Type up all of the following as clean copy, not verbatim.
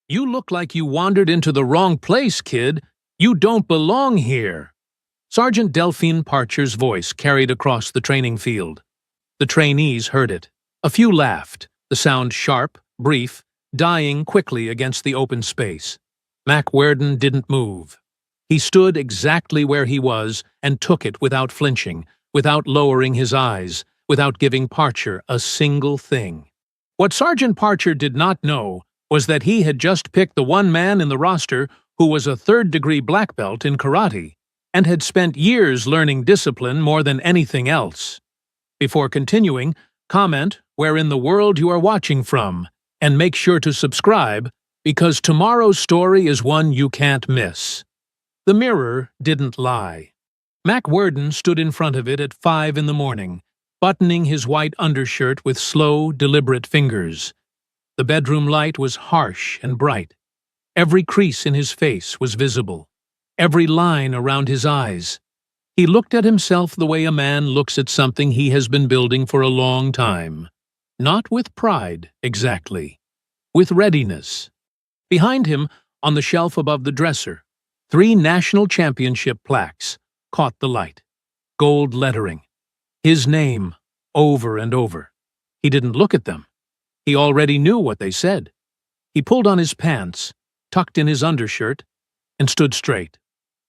You look like you wandered into the wrong place, kid. You don't belong here. Sergeant Delphine Parcher's voice carried across the training field. The trainees heard it. A few laughed, the sound sharp, brief, dying quickly against the open space. Mac Werden didn't move. He stood exactly where he was and took it without flinching, without lowering his eyes, without giving Parcher a single thing. What Sergeant Parcher did not know was that he had just picked the one man in the roster who was a third-degree black belt in karate and had spent years learning discipline more than anything else. Before continuing, comment where in the world you are watching from, and make sure to subscribe, because tomorrow's story is one you can't miss. The mirror didn't lie. Mac Werden stood in front of it at 5 in the morning, buttoning his white undershirt with slow, deliberate fingers. The bedroom light was harsh and bright. Every crease in his face was visible, every line around his eyes. He looked at himself the way a man looks at something he has been building for a long time. Not with pride, exactly. With readiness. Behind him, on the shelf above the dresser, 3 national championship plaques caught the light. Gold lettering. His name, over and over. He didn't look at them. He already knew what they said. He pulled on his pants, tucked in his undershirt, and stood straight.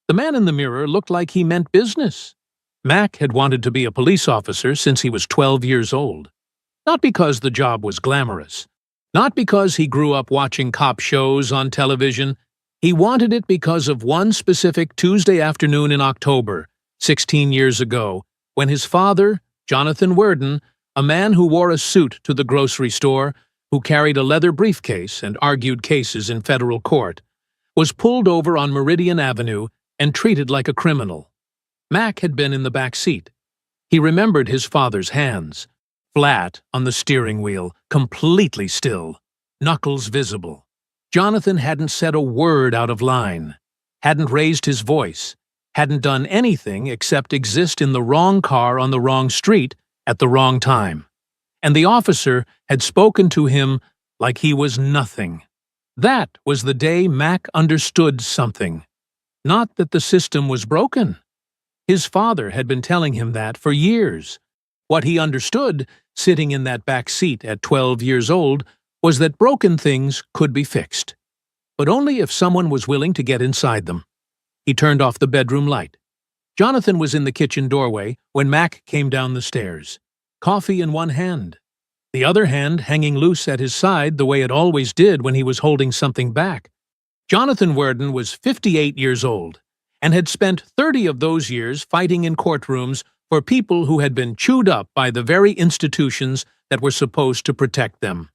The man in the mirror looked like he meant business. Mac had wanted to be a police officer since he was 12 years old. Not because the job was glamorous. Not because he grew up watching cop shows on television. He wanted it because of one specific Tuesday afternoon in October, 16 years ago, when his father, Jonathan Werden, a man who wore a suit to the grocery store, who carried a leather briefcase and argued cases in federal court, was pulled over on Meridian Avenue and treated like a criminal. Mac had been in the back seat. He remembered his father's hands, flat on the steering wheel, completely still, knuckles visible. Jonathan hadn't said a word out of line, hadn't raised his voice, hadn't done anything except exist in the wrong car on the wrong street at the wrong time. And the officer had spoken to him like he was nothing. That was the day Mac understood something. Not that the system was broken. His father had been telling him that for years. What he understood, sitting in that back seat at 12 years old, was that broken things could be fixed. But only if someone was willing to get inside them. He turned off the bedroom light. Jonathan was in the kitchen doorway when Mac came down the stairs, coffee in one hand, the other hand hanging loose at his side the way it always did when he was holding something back. Jonathan Werden was 58 years old and had spent 30 of those years fighting in courtrooms for people who had been chewed up by the very institutions that were supposed to protect them.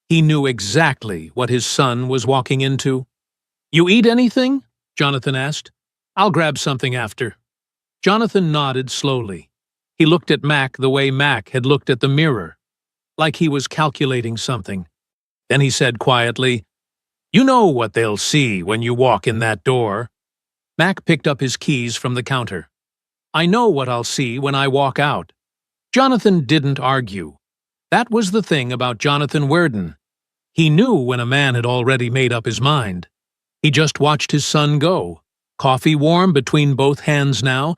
He knew exactly what his son was walking into. "You eat anything?" Jonathan asked. "I'll grab something after." Jonathan nodded slowly. He looked at Mac the way Mac had looked at the mirror, like he was calculating something. Then he said quietly, "You know what they'll see when you walk in that door." Mac picked up his keys from the counter. "I know what I'll see when I walk out." Jonathan didn't argue. That was the thing about Jonathan Werden. He knew when a man had already made up his mind. He just watched his son go, coffee warm between both hands now,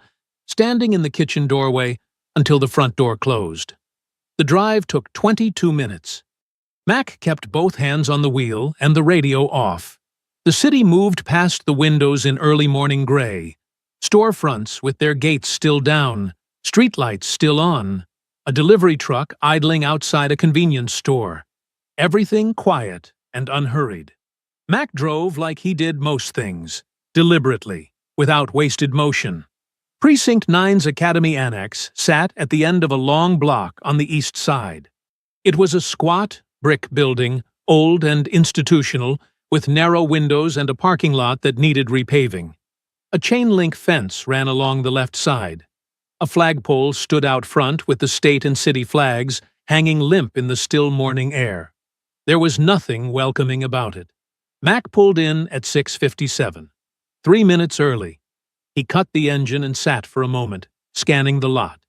standing in the kitchen doorway until the front door closed. The drive took 22 minutes. Mac kept both hands on the wheel and the radio off. The city moved past the windows in early morning gray, storefronts with their gates still down, streetlights still on, a delivery truck idling outside a convenience store. Everything quiet and unhurried. Mac drove like he did most things, deliberately, without wasted motion. Precinct 9's Academy Annex sat at the end of a long block on the east side. It was a squat, brick building, old and institutional, with narrow windows and a parking lot that needed repaving. A chain-link fence ran along the left side. A flagpole stood out front with the state and city flags hanging limp in the still morning air. There was nothing welcoming about it. Mac pulled in at 6:57, 3 minutes early. He cut the engine and sat for a moment, scanning the lot.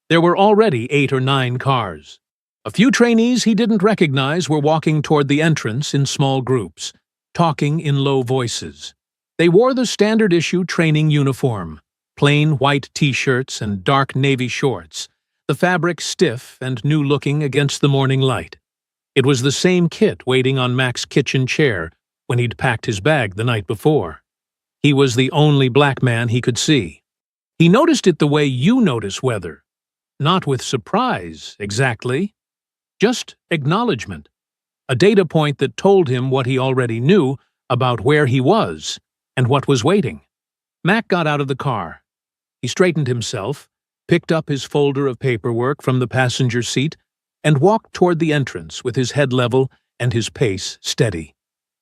There were already 8 or 9 cars. A few trainees he didn't recognize were walking toward the entrance in small groups. talking in low voices. They wore the standard-issue training uniform, plain white t-shirts and dark navy shorts, the fabric stiff and new-looking against the morning light. It was the same kit waiting on Mac's kitchen chair when he'd packed his bag the night before. He was the only black man he could see. He noticed it the way you notice weather. Not with surprise, exactly. Just acknowledgement. A data point that told him what he already knew about where he was and what was waiting. Mac got out of the car. He straightened himself, picked up his folder of paperwork from the passenger seat, and walked toward the entrance with his head level and his pace steady.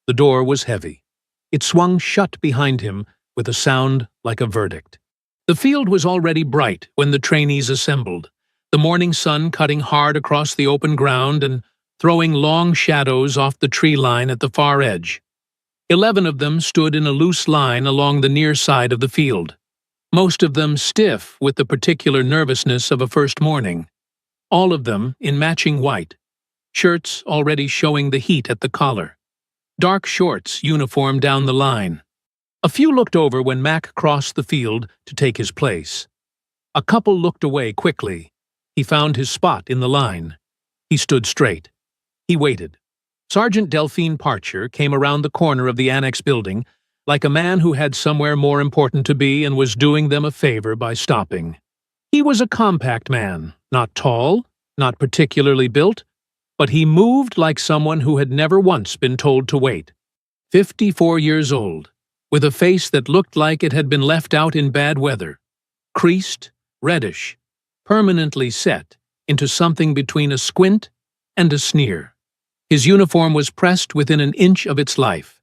The door was heavy. It swung shut behind him with a sound like a verdict. The field was already bright when the trainees assembled, the morning sun cutting hard across the open ground and throwing long shadows off the tree line at the far edge. 11 of them stood in a loose line along the near side of the field, most of them stiff with the particular nervousness of a first morning. All of them in matching white, shirts already showing the heat at the collar. Dark shorts uniform down the line. A few looked over when Mac crossed the field to take his place. A couple looked away quickly. He found his spot in the line. He stood straight. He waited. Sergeant Delphine Parcher came around the corner of the annex building like a man who had somewhere more important to be and was doing them a favor by stopping. He was a compact man, not tall, not particularly built, but he moved like someone who had never once been told to wait. 54 years old, with a face that looked like it had been left out in bad weather, creased, reddish, permanently set into something between a squint and a sneer. His uniform was pressed within an inch of its life,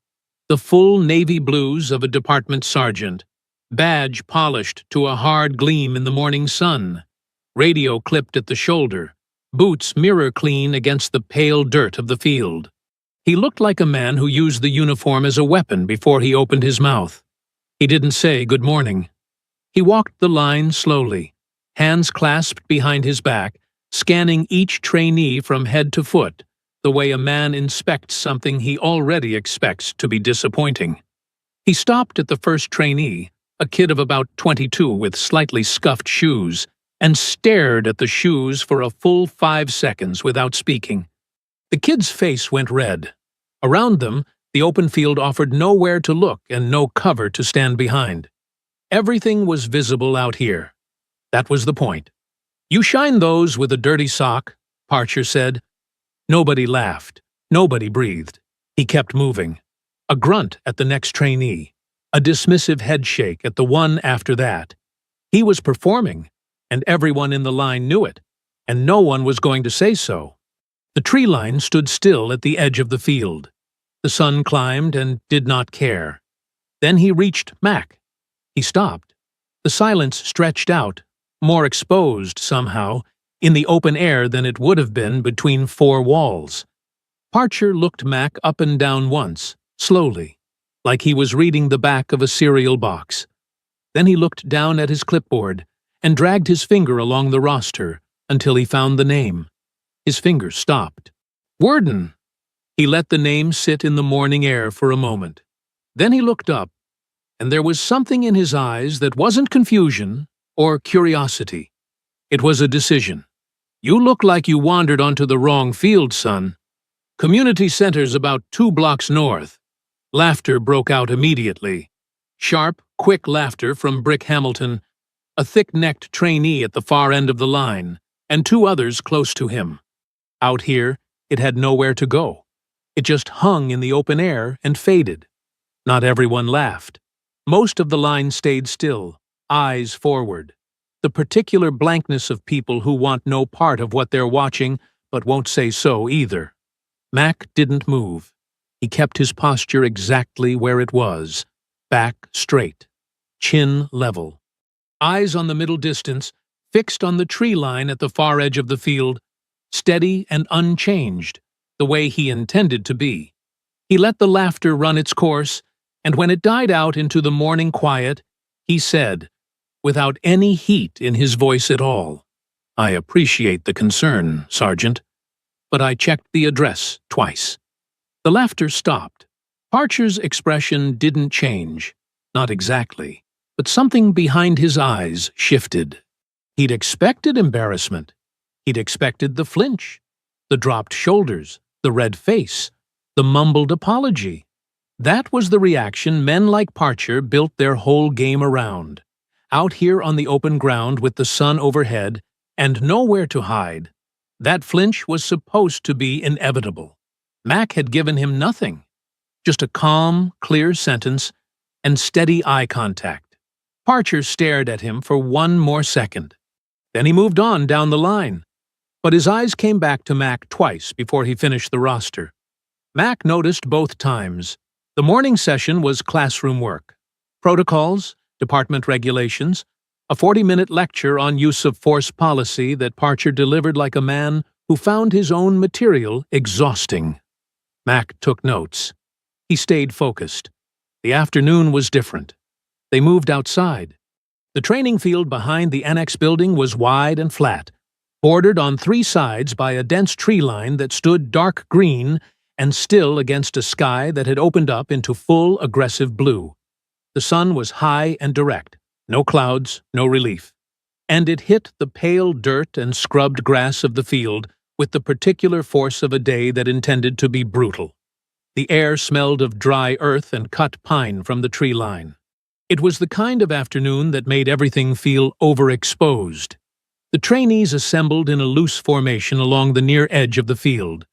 the full navy blues of a department sergeant, badge polished to a hard gleam in the morning sun, radio clipped at the shoulder, boots mirror clean against the pale dirt of the field. He looked like a man who used the uniform as a weapon before he opened his mouth. He didn't say good morning. He walked the line slowly, hands clasped behind his back, scanning each trainee from head to foot, the way a man inspects something he already expects to be disappointing. He stopped at the first trainee, a kid of about 22 with slightly scuffed shoes, and stared at the shoes for a full 5 seconds without speaking. The kid's face went red. Around them, the open field offered nowhere to look and no cover to stand behind. Everything was visible out here. That was the point. "You shine those with a dirty sock," Parcher said. Nobody laughed. Nobody breathed. He kept moving. A grunt at the next trainee. A dismissive headshake at the one after that. He was performing, and everyone in the line knew it, and no one was going to say so. The tree line stood still at the edge of the field. The sun climbed and did not care. Then he reached Mac. He stopped. The silence stretched out, more exposed somehow, in the open air than it would have been between 4 walls. Parcher looked Mac up and down once, slowly, like he was reading the back of a cereal box. Then he looked down at his clipboard and dragged his finger along the roster until he found the name. His finger stopped. Worden! He let the name sit in the morning air for a moment. Then he looked up, and there was something in his eyes that wasn't confusion or curiosity. It was a decision. "You look like you wandered onto the wrong field, son. Community center's about 2 blocks north." Laughter broke out immediately. Sharp, quick laughter from Brick Hamilton, a thick-necked trainee at the far end of the line, and 2 others close to him. Out here, it had nowhere to go. It just hung in the open air and faded. Not everyone laughed. Most of the line stayed still, eyes forward. The particular blankness of people who want no part of what they're watching, but won't say so either. Mac didn't move. He kept his posture exactly where it was, back straight, chin level. Eyes on the middle distance, fixed on the tree line at the far edge of the field, steady and unchanged, the way he intended to be. He let the laughter run its course, and when it died out into the morning quiet, he said, without any heat in his voice at all, "I appreciate the concern, Sergeant, but I checked the address twice." The laughter stopped. Parcher's expression didn't change, not exactly, but something behind his eyes shifted. He'd expected embarrassment. He'd expected the flinch, the dropped shoulders, the red face, the mumbled apology. That was the reaction men like Parcher built their whole game around. Out here on the open ground with the sun overhead and nowhere to hide, that flinch was supposed to be inevitable. Mac had given him nothing, just a calm, clear sentence and steady eye contact. Parcher stared at him for one more second. Then he moved on down the line. But his eyes came back to Mac twice before he finished the roster. Mac noticed both times. The morning session was classroom work. Protocols, department regulations, a 40-minute lecture on use of force policy that Parcher delivered like a man who found his own material exhausting. Mac took notes. He stayed focused. The afternoon was different. They moved outside. The training field behind the annex building was wide and flat, bordered on three sides by a dense tree line that stood dark green and still against a sky that had opened up into full, aggressive blue. The sun was high and direct, no clouds, no relief, and it hit the pale dirt and scrubbed grass of the field with the particular force of a day that intended to be brutal. The air smelled of dry earth and cut pine from the tree line. It was the kind of afternoon that made everything feel overexposed. The trainees assembled in a loose formation along the near edge of the field.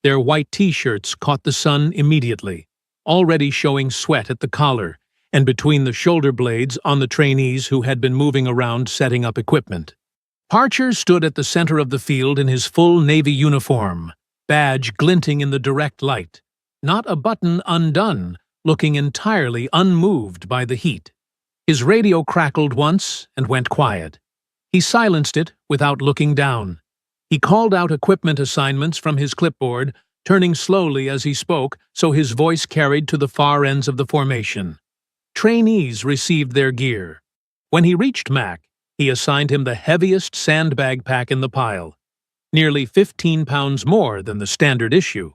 Their white T-shirts caught the sun immediately, already showing sweat at the collar and between the shoulder blades on the trainees who had been moving around setting up equipment. Parcher stood at the center of the field in his full Navy uniform, badge glinting in the direct light, not a button undone, looking entirely unmoved by the heat. His radio crackled once and went quiet. He silenced it without looking down. He called out equipment assignments from his clipboard, turning slowly as he spoke so his voice carried to the far ends of the formation. Trainees received their gear. When he reached Mac, he assigned him the heaviest sandbag pack in the pile, nearly 15 pounds more than the standard issue.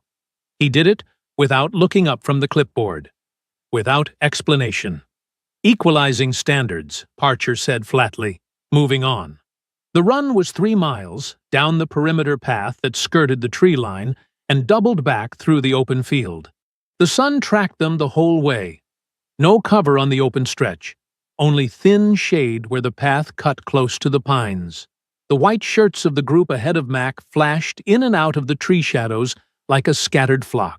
He did it without looking up from the clipboard, without explanation. Equalizing standards, Parcher said flatly, moving on. The run was 3 miles down the perimeter path that skirted the tree line and doubled back through the open field. The sun tracked them the whole way. No cover on the open stretch, only thin shade where the path cut close to the pines. The white shirts of the group ahead of Mac flashed in and out of the tree shadows like a scattered flock.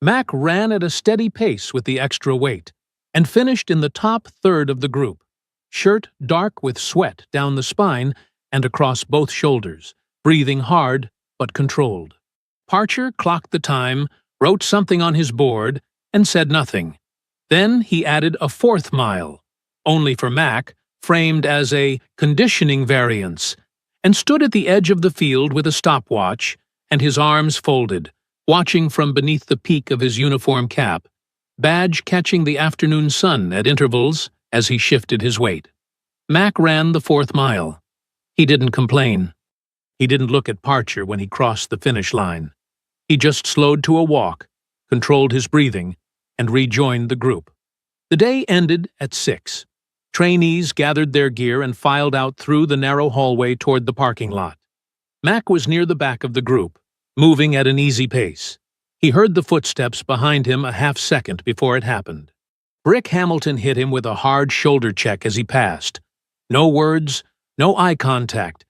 Mac ran at a steady pace with the extra weight and finished in the top third of the group, shirt dark with sweat down the spine and across both shoulders, breathing hard but controlled. Parcher clocked the time, wrote something on his board, and said nothing. Then he added a 4th mile, only for Mac, framed as a conditioning variance, and stood at the edge of the field with a stopwatch and his arms folded, watching from beneath the peak of his uniform cap, badge catching the afternoon sun at intervals as he shifted his weight. Mac ran the 4th mile. He didn't complain. He didn't look at Parcher when he crossed the finish line. He just slowed to a walk, controlled his breathing, and rejoined the group. The day ended at 6. Trainees gathered their gear and filed out through the narrow hallway toward the parking lot. Mac was near the back of the group, moving at an easy pace. He heard the footsteps behind him a half-second before it happened. Brick Hamilton hit him with a hard shoulder check as he passed. No words, no eye contact,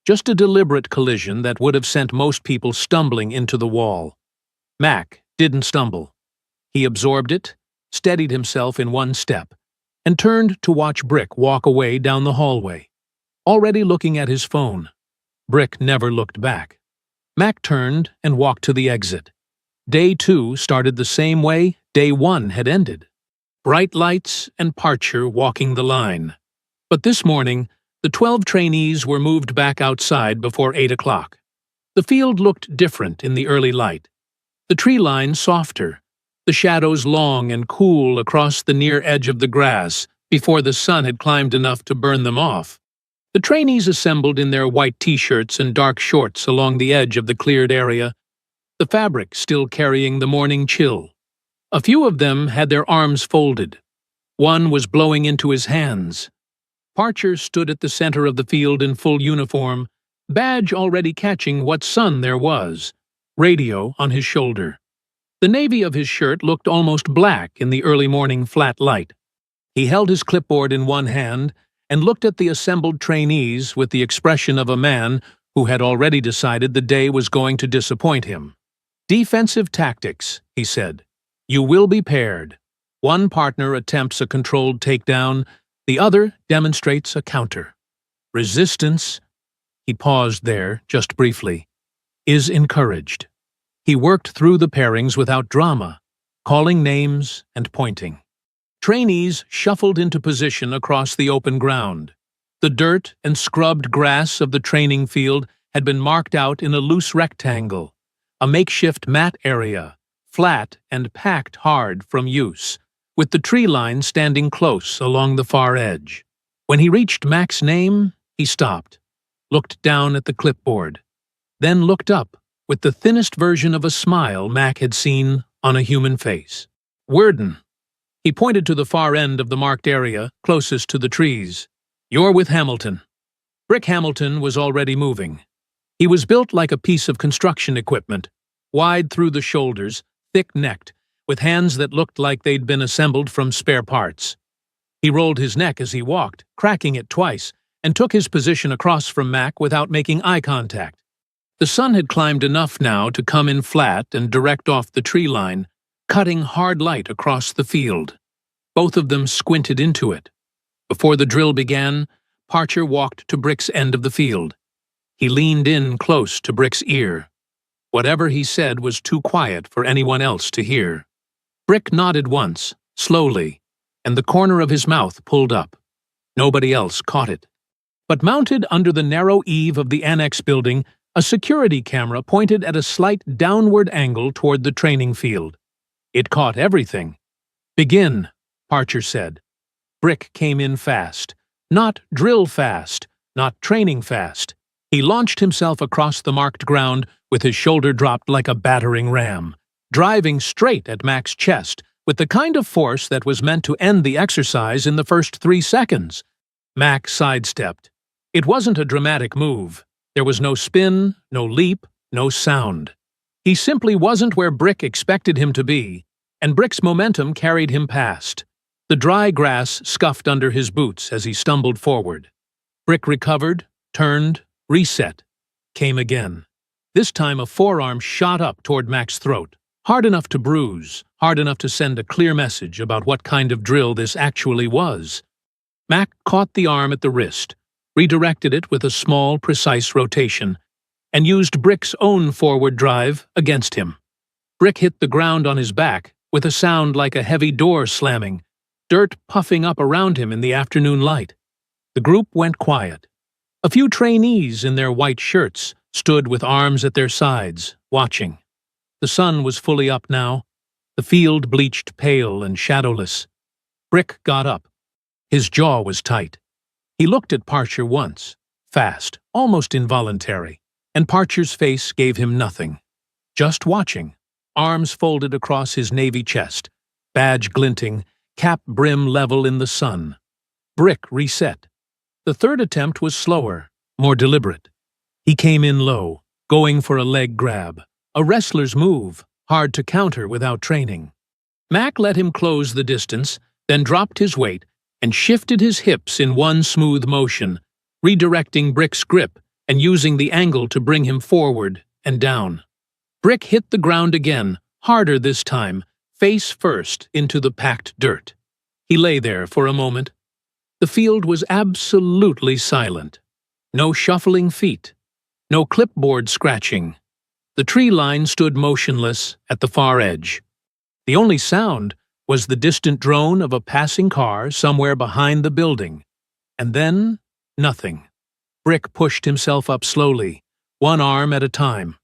just a deliberate collision that would have sent most people stumbling into the wall. Mac didn't stumble. He absorbed it, steadied himself in one step, and turned to watch Brick walk away down the hallway, already looking at his phone. Brick never looked back. Mac turned and walked to the exit. Day 2 started the same way Day 1 had ended. Bright lights and Parcher walking the line. But this morning, the 12 trainees were moved back outside before 8 o'clock. The field looked different in the early light. The tree line softer, the shadows long and cool across the near edge of the grass before the sun had climbed enough to burn them off. The trainees assembled in their white T-shirts and dark shorts along the edge of the cleared area, the fabric still carrying the morning chill. A few of them had their arms folded. One was blowing into his hands. Parcher stood at the center of the field in full uniform, badge already catching what sun there was, radio on his shoulder. The navy of his shirt looked almost black in the early morning flat light. He held his clipboard in one hand and looked at the assembled trainees with the expression of a man who had already decided the day was going to disappoint him. "Defensive tactics," he said. "You will be paired. One partner attempts a controlled takedown, the other demonstrates a counter. Resistance," he paused there just briefly, "is encouraged." He worked through the pairings without drama, calling names and pointing. Trainees shuffled into position across the open ground. The dirt and scrubbed grass of the training field had been marked out in a loose rectangle, a makeshift mat area, flat and packed hard from use, with the tree line standing close along the far edge. When he reached Mac's name, he stopped, looked down at the clipboard, then looked up with the thinnest version of a smile Mac had seen on a human face. "Worden." He pointed to the far end of the marked area, closest to the trees. "You're with Hamilton." Brick Hamilton was already moving. He was built like a piece of construction equipment, wide through the shoulders, thick-necked, with hands that looked like they'd been assembled from spare parts. He rolled his neck as he walked, cracking it twice, and took his position across from Mac without making eye contact. The sun had climbed enough now to come in flat and direct off the tree line, cutting hard light across the field. Both of them squinted into it. Before the drill began, Parcher walked to Brick's end of the field. He leaned in close to Brick's ear. Whatever he said was too quiet for anyone else to hear. Brick nodded once, slowly, and the corner of his mouth pulled up. Nobody else caught it. But mounted under the narrow eave of the annex building, a security camera pointed at a slight downward angle toward the training field. It caught everything. "Begin," Parcher said. Brick came in fast. Not drill fast, not training fast. He launched himself across the marked ground with his shoulder dropped like a battering ram, driving straight at Mac's chest with the kind of force that was meant to end the exercise in the first 3 seconds. Mac sidestepped. It wasn't a dramatic move. There was no spin, no leap, no sound. He simply wasn't where Brick expected him to be, and Brick's momentum carried him past. The dry grass scuffed under his boots as he stumbled forward. Brick recovered, turned, reset, came again. This time a forearm shot up toward Mac's throat, hard enough to bruise, hard enough to send a clear message about what kind of drill this actually was. Mac caught the arm at the wrist, redirected it with a small, precise rotation, and used Brick's own forward drive against him. Brick hit the ground on his back with a sound like a heavy door slamming, dirt puffing up around him in the afternoon light. The group went quiet. A few trainees in their white shirts stood with arms at their sides, watching. The sun was fully up now, the field bleached pale and shadowless. Brick got up. His jaw was tight. He looked at Parcher once, fast, almost involuntary, and Parcher's face gave him nothing. Just watching, arms folded across his navy chest, badge glinting, cap brim level in the sun. Brick reset. The third attempt was slower, more deliberate. He came in low, going for a leg grab, a wrestler's move, hard to counter without training. Mac let him close the distance, then dropped his weight and shifted his hips in one smooth motion, redirecting Brick's grip and using the angle to bring him forward and down. Brick hit the ground again, harder this time, face first into the packed dirt. He lay there for a moment. The field was absolutely silent. No shuffling feet. No clipboard scratching. The tree line stood motionless at the far edge. The only sound was the distant drone of a passing car somewhere behind the building. And then, nothing. Brick pushed himself up slowly, one arm at a time.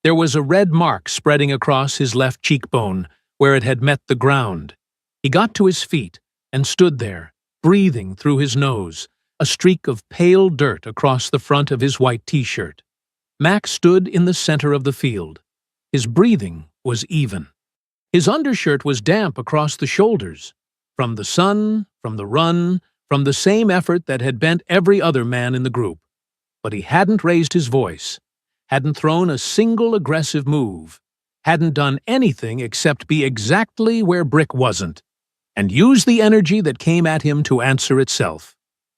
There was a red mark spreading across his left cheekbone, where it had met the ground. He got to his feet and stood there, breathing through his nose, a streak of pale dirt across the front of his white t-shirt. Mac stood in the center of the field. His breathing was even. His undershirt was damp across the shoulders, from the sun, from the run, from the same effort that had bent every other man in the group. But he hadn't raised his voice, hadn't thrown a single aggressive move, hadn't done anything except be exactly where Brick wasn't, and use the energy that came at him to answer itself.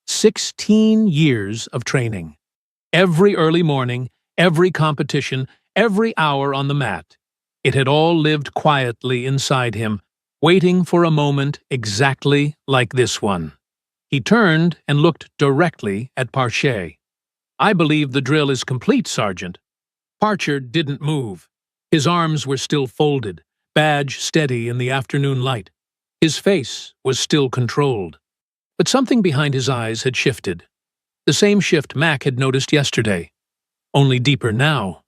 16 years of training. Every early morning, every competition, every hour on the mat. It had all lived quietly inside him, waiting for a moment exactly like this one. He turned and looked directly at Parche. "I believe the drill is complete, Sergeant." Parcher didn't move. His arms were still folded, badge steady in the afternoon light. His face was still controlled. But something behind his eyes had shifted. The same shift Mac had noticed yesterday. Only deeper now.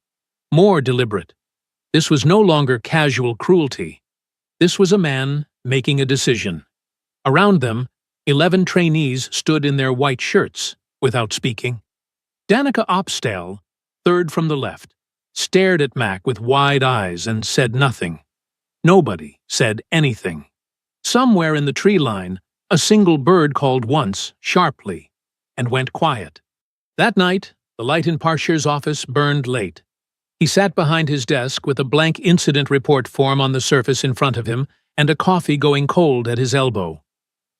More deliberate. This was no longer casual cruelty. This was a man making a decision. Around them, 11 trainees stood in their white shirts, without speaking. Danica Opstal, third from the left, stared at Mac with wide eyes and said nothing. Nobody said anything. Somewhere in the tree line, a single bird called once, sharply, and went quiet. That night, the light in Parcher's office burned late. He sat behind his desk with a blank incident report form on the surface in front of him and a coffee going cold at his elbow.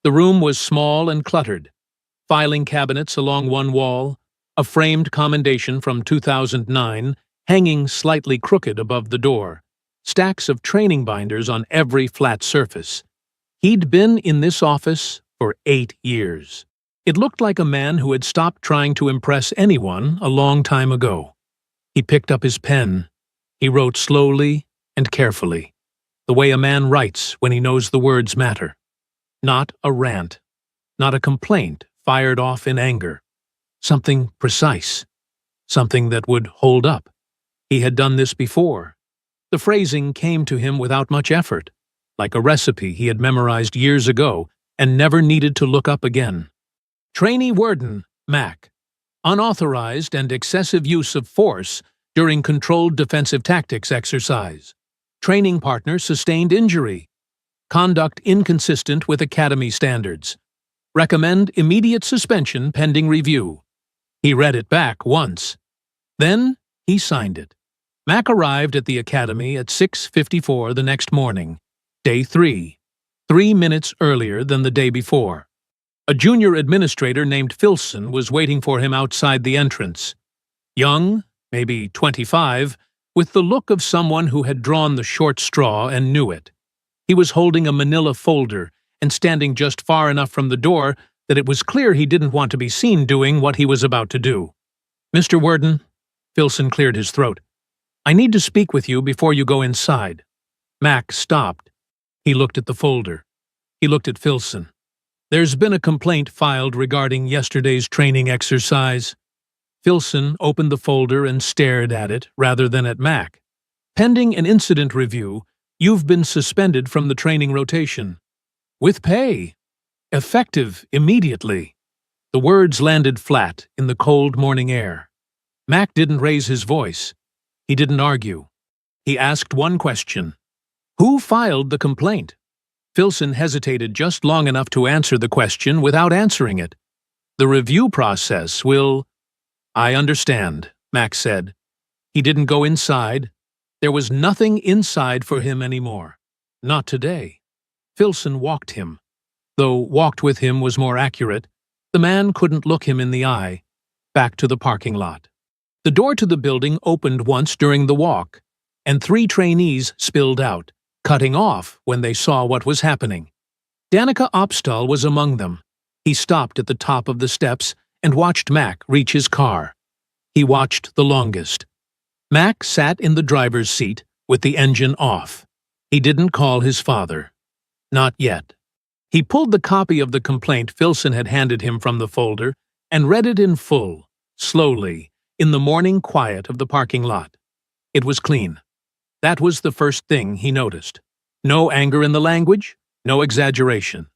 The room was small and cluttered. Filing cabinets along one wall, a framed commendation from 2009 hanging slightly crooked above the door, stacks of training binders on every flat surface. He'd been in this office for 8 years. It looked like a man who had stopped trying to impress anyone a long time ago. He picked up his pen. He wrote slowly and carefully, the way a man writes when he knows the words matter. Not a rant, not a complaint fired off in anger. Something precise, something that would hold up. He had done this before. The phrasing came to him without much effort, like a recipe he had memorized years ago and never needed to look up again. Trainee Warden, Mac. Unauthorized and excessive use of force during controlled defensive tactics exercise. Training partner sustained injury. Conduct inconsistent with Academy standards. Recommend immediate suspension pending review. He read it back once. Then he signed it. Mac arrived at the Academy at 6:54 the next morning, day 3, 3 minutes earlier than the day before. A junior administrator named Filson was waiting for him outside the entrance. Young, maybe 25, with the look of someone who had drawn the short straw and knew it. He was holding a manila folder and standing just far enough from the door that it was clear he didn't want to be seen doing what he was about to do. "Mr. Warden," Filson cleared his throat, "I need to speak with you before you go inside." Mac stopped. He looked at the folder. He looked at Filson. "There's been a complaint filed regarding yesterday's training exercise." Filson opened the folder and stared at it rather than at Mac. "Pending an incident review, you've been suspended from the training rotation. With pay. Effective immediately." The words landed flat in the cold morning air. Mac didn't raise his voice. He didn't argue. He asked one question. "Who filed the complaint?" Filson hesitated just long enough to answer the question without answering it. "The review process will—" "I understand," Mac said. He didn't go inside. There was nothing inside for him anymore. Not today. Filson walked him. Though walked with him was more accurate, the man couldn't look him in the eye. Back to the parking lot. The door to the building opened once during the walk, and 3 trainees spilled out, cutting off when they saw what was happening. Danica Opstal was among them. He stopped at the top of the steps and watched Mac reach his car. He watched the longest. Mac sat in the driver's seat with the engine off. He didn't call his father. Not yet. He pulled the copy of the complaint Filson had handed him from the folder and read it in full, slowly, in the morning quiet of the parking lot. It was clean. That was the first thing he noticed. No anger in the language, no exaggeration.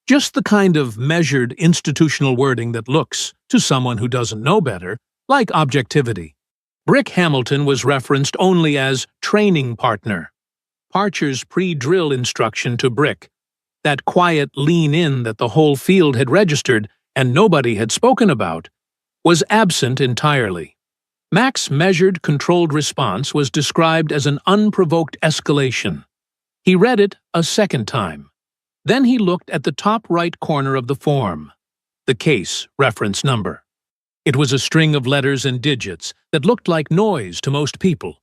Just the kind of measured institutional wording that looks, to someone who doesn't know better, like objectivity. Brick Hamilton was referenced only as training partner. Parcher's pre-drill instruction to Brick, that quiet lean-in that the whole field had registered and nobody had spoken about, was absent entirely. Mac's measured, controlled response was described as an unprovoked escalation. He read it a second time. Then he looked at the top right corner of the form, the case reference number. It was a string of letters and digits that looked like noise to most people.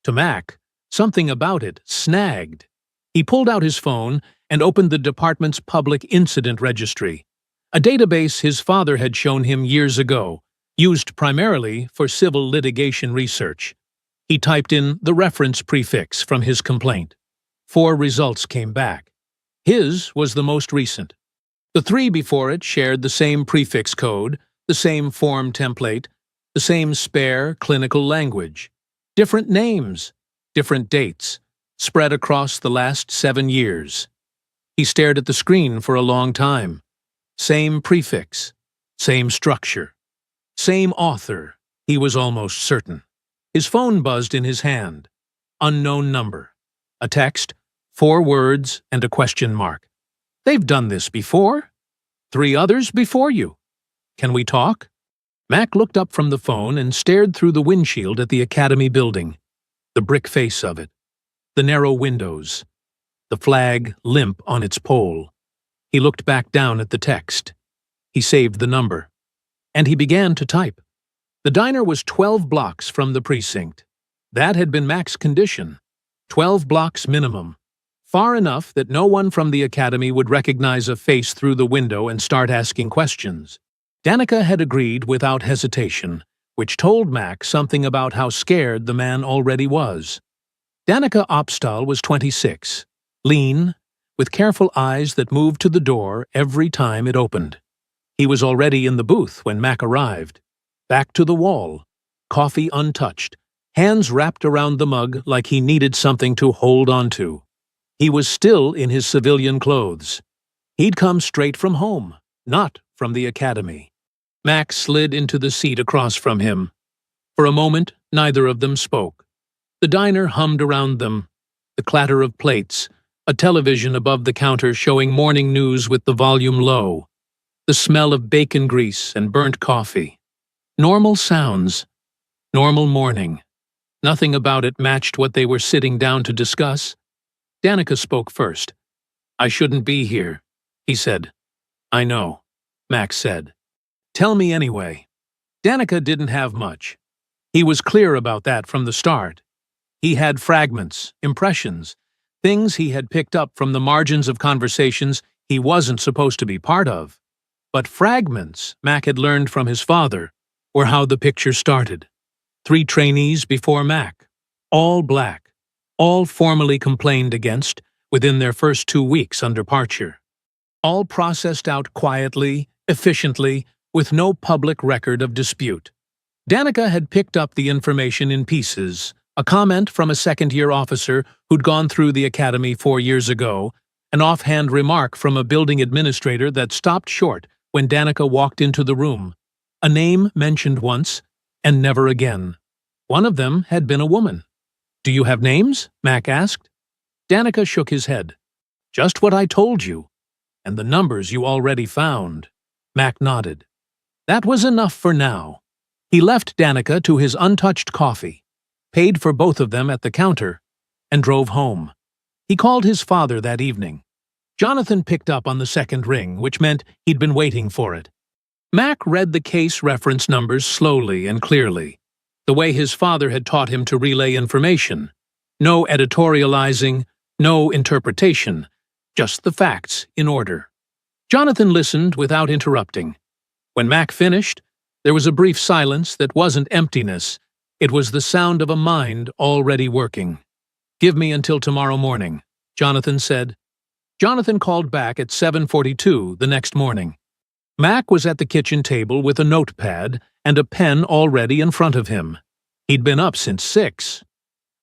To Mac, something about it snagged. He pulled out his phone and opened the department's public incident registry, a database his father had shown him years ago, used primarily for civil litigation research. He typed in the reference prefix from his complaint. 4 results came back. His was the most recent. The 3 before it shared the same prefix code, the same form template, the same spare clinical language. Different names, different dates, spread across the last 7 years. He stared at the screen for a long time. Same prefix, same structure, same author, he was almost certain. His phone buzzed in his hand. Unknown number. A text, 4 words, and a question mark. They've done this before. 3 others before you. Can we talk? Mac looked up from the phone and stared through the windshield at the Academy building. The brick face of it. The narrow windows. The flag limp on its pole. He looked back down at the text. He saved the number. And he began to type. The diner was 12 blocks from the precinct. That had been Mac's condition. 12 blocks minimum. Far enough that no one from the Academy would recognize a face through the window and start asking questions. Danica had agreed without hesitation, which told Mac something about how scared the man already was. Danica Opstal was 26, lean, with careful eyes that moved to the door every time it opened. He was already in the booth when Mac arrived. Back to the wall, coffee untouched, hands wrapped around the mug like he needed something to hold onto. He was still in his civilian clothes. He'd come straight from home, not from the Academy. Mac slid into the seat across from him. For a moment, neither of them spoke. The diner hummed around them, the clatter of plates, a television above the counter showing morning news with the volume low, the smell of bacon grease and burnt coffee. Normal sounds. Normal morning. Nothing about it matched what they were sitting down to discuss. Danica spoke first. "I shouldn't be here," he said. "I know," Mac said. "Tell me anyway." Danica didn't have much. He was clear about that from the start. He had fragments, impressions, things he had picked up from the margins of conversations he wasn't supposed to be part of. But fragments, Mac had learned from his father, were how the picture started. 3 trainees before Mac, all black, all formally complained against within their first 2 weeks under Parcher. All processed out quietly, efficiently, with no public record of dispute. Danica had picked up the information in pieces, a comment from a second-year officer who'd gone through the Academy 4 years ago, an offhand remark from a building administrator that stopped short when Danica walked into the room, a name mentioned once and never again. One of them had been a woman. "Do you have names?" Mac asked. Danica shook his head. "Just what I told you. And the numbers you already found." Mac nodded. That was enough for now. He left Danica to his untouched coffee, paid for both of them at the counter, and drove home. He called his father that evening. Jonathan picked up on the second ring, which meant he'd been waiting for it. Mac read the case reference numbers slowly and clearly, the way his father had taught him to relay information. No editorializing, no interpretation, just the facts in order. Jonathan listened without interrupting. When Mac finished, there was a brief silence that wasn't emptiness. It was the sound of a mind already working. "Give me until tomorrow morning," Jonathan said. Jonathan called back at 7:42 the next morning. Mac was at the kitchen table with a notepad and a pen already in front of him. He'd been up since 6.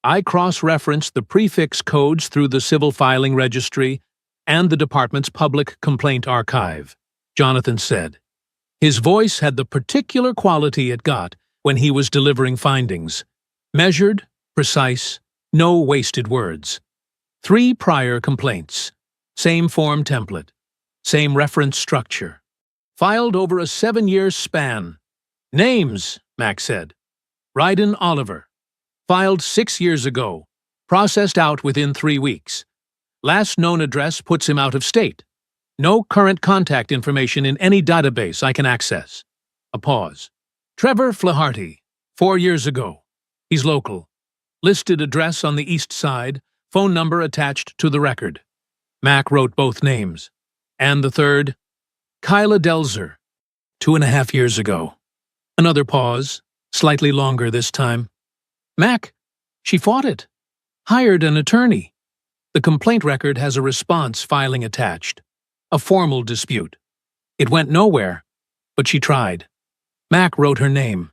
"I cross-referenced the prefix codes through the civil filing registry and the department's public complaint archive," Jonathan said. His voice had the particular quality it got when he was delivering findings. Measured, precise, no wasted words. 3 prior complaints. Same form template. Same reference structure. Filed over a 7-year span. Names, Mac said. Ryden Oliver. Filed 6 years ago. Processed out within 3 weeks. Last known address puts him out of state. No current contact information in any database I can access. A pause. Trevor Flaherty. 4 years ago. He's local. Listed address on the east side. Phone number attached to the record. Mac wrote both names. And the third? Kyla Delzer. 2.5 years ago. Another pause. Slightly longer this time. Mac, she fought it. Hired an attorney. The complaint record has a response filing attached. A formal dispute. It went nowhere, but she tried. Mac wrote her name.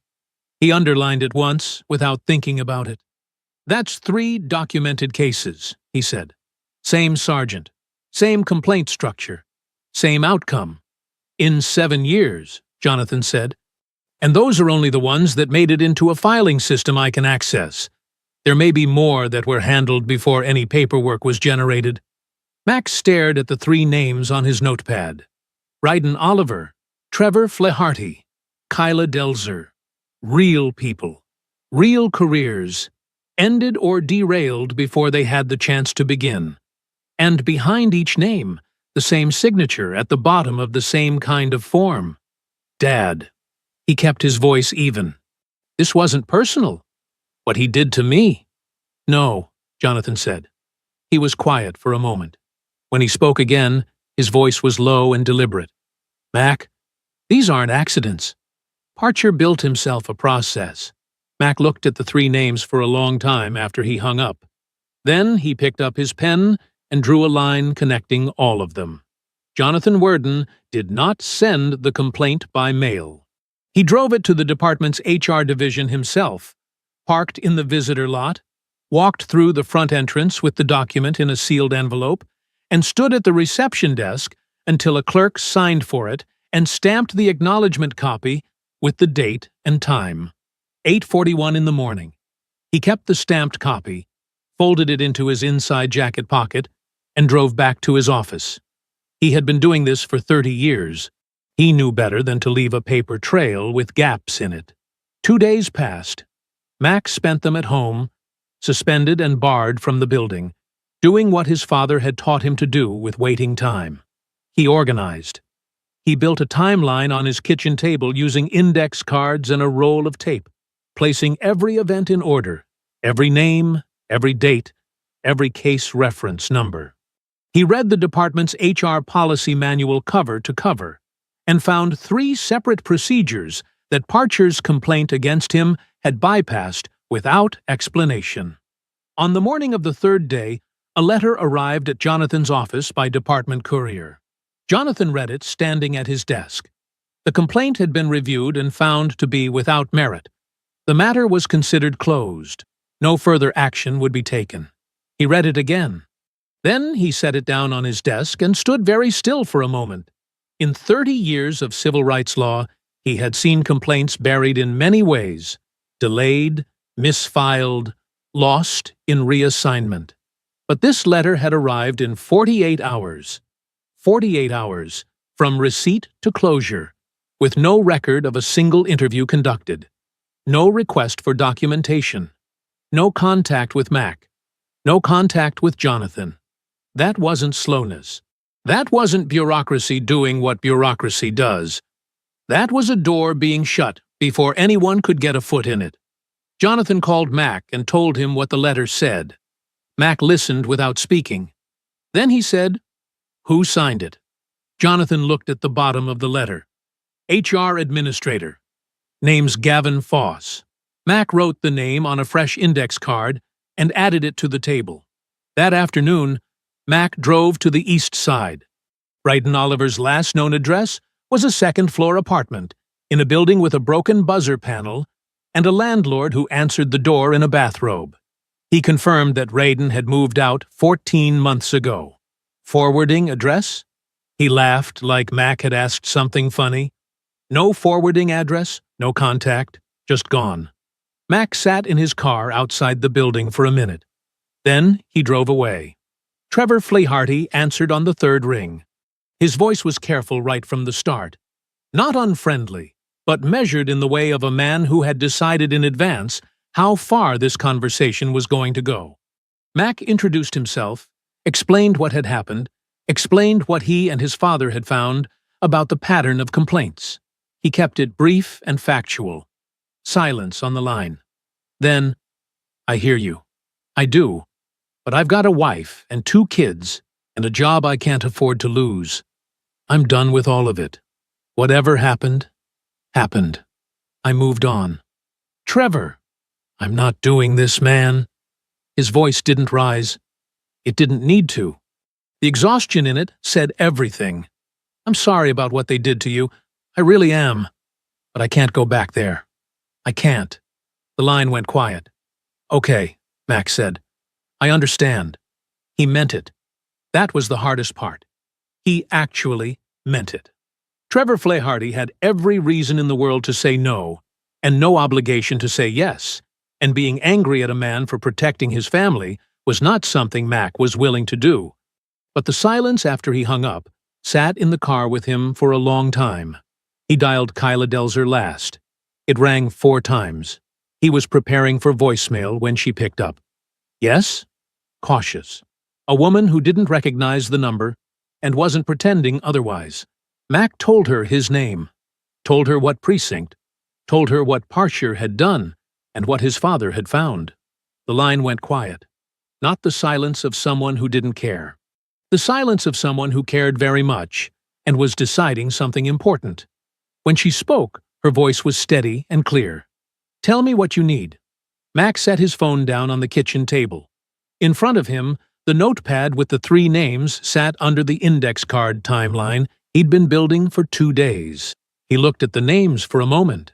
He underlined it once, without thinking about it. That's 3 documented cases, he said. Same sergeant. Same complaint structure. Same outcome. In 7 years, Jonathan said. And those are only the ones that made it into a filing system I can access. There may be more that were handled before any paperwork was generated. Max stared at the 3 names on his notepad. Ryden Oliver, Trevor Flaherty, Kyla Delzer. Real people. Real careers. Ended or derailed before they had the chance to begin. And behind each name, the same signature at the bottom of the same kind of form. Dad. He kept his voice even. This wasn't personal. What he did to me. No, Jonathan said. He was quiet for a moment. When he spoke again, his voice was low and deliberate. Mac, these aren't accidents. Parcher built himself a process. Mac looked at the 3 names for a long time after he hung up. Then he picked up his pen and drew a line connecting all of them. Jonathan Worden did not send the complaint by mail. He drove it to the department's HR division himself, parked in the visitor lot, walked through the front entrance with the document in a sealed envelope, and stood at the reception desk until a clerk signed for it and stamped the acknowledgement copy with the date and time. 8:41 in the morning. He kept the stamped copy, folded it into his inside jacket pocket, and drove back to his office. He had been doing this for 30 years. He knew better than to leave a paper trail with gaps in it. 2 days passed. Max spent them at home, suspended and barred from the building, doing what his father had taught him to do with waiting time. He organized. He built a timeline on his kitchen table using index cards and a roll of tape, placing every event in order, every name, every date, every case reference number. He read the department's HR policy manual cover to cover and found 3 separate procedures that Parcher's complaint against him had bypassed without explanation. On the morning of the 3rd day, a letter arrived at Jonathan's office by department courier. Jonathan read it standing at his desk. The complaint had been reviewed and found to be without merit. The matter was considered closed. No further action would be taken. He read it again. Then he set it down on his desk and stood very still for a moment. In 30 years of civil rights law, he had seen complaints buried in many ways, delayed, misfiled, lost in reassignment. But this letter had arrived in 48 hours. 48 hours, from receipt to closure, with no record of a single interview conducted. No request for documentation. No contact with Mac. No contact with Jonathan. That wasn't slowness. That wasn't bureaucracy doing what bureaucracy does. That was a door being shut before anyone could get a foot in it. Jonathan called Mac and told him what the letter said. Mac listened without speaking. Then he said, "Who signed it?" Jonathan looked at the bottom of the letter. HR Administrator. Name's Gavin Foss. Mac wrote the name on a fresh index card and added it to the table. That afternoon, Mac drove to the east side. Ryden Oliver's last known address was a 2nd-floor apartment in a building with a broken buzzer panel and a landlord who answered the door in a bathrobe. He confirmed that Ryden had moved out 14 months ago. Forwarding address? He laughed like Mac had asked something funny. No forwarding address, no contact, just gone. Mac sat in his car outside the building for a minute. Then he drove away. Trevor Flaherty answered on the third ring. His voice was careful right from the start. Not unfriendly, but measured in the way of a man who had decided in advance how far this conversation was going to go. Mac introduced himself, explained what had happened, explained what he and his father had found about the pattern of complaints. He kept it brief and factual. Silence on the line. Then, "I hear you. I do. But I've got a wife and 2 kids and a job I can't afford to lose. I'm done with all of it. Whatever happened, happened. I moved on." "Trevor, I'm not doing this, man." His voice didn't rise. It didn't need to. The exhaustion in it said everything. "I'm sorry about what they did to you. I really am. But I can't go back there. I can't." The line went quiet. "Okay," Max said. "I understand." He meant it. That was the hardest part. He actually meant it. Trevor Flaherty had every reason in the world to say no, and no obligation to say yes, and being angry at a man for protecting his family was not something Mac was willing to do. But the silence after he hung up sat in the car with him for a long time. He dialed Kyla Delzer last. It rang 4 times. He was preparing for voicemail when she picked up. "Yes?" Cautious. A woman who didn't recognize the number and wasn't pretending otherwise. Mac told her his name, told her what precinct, told her what Parcher had done and what his father had found. The line went quiet. Not the silence of someone who didn't care. The silence of someone who cared very much and was deciding something important. When she spoke, her voice was steady and clear. "Tell me what you need." Mac set his phone down on the kitchen table. In front of him, the notepad with the 3 names sat under the index card timeline he'd been building for 2 days. He looked at the names for a moment.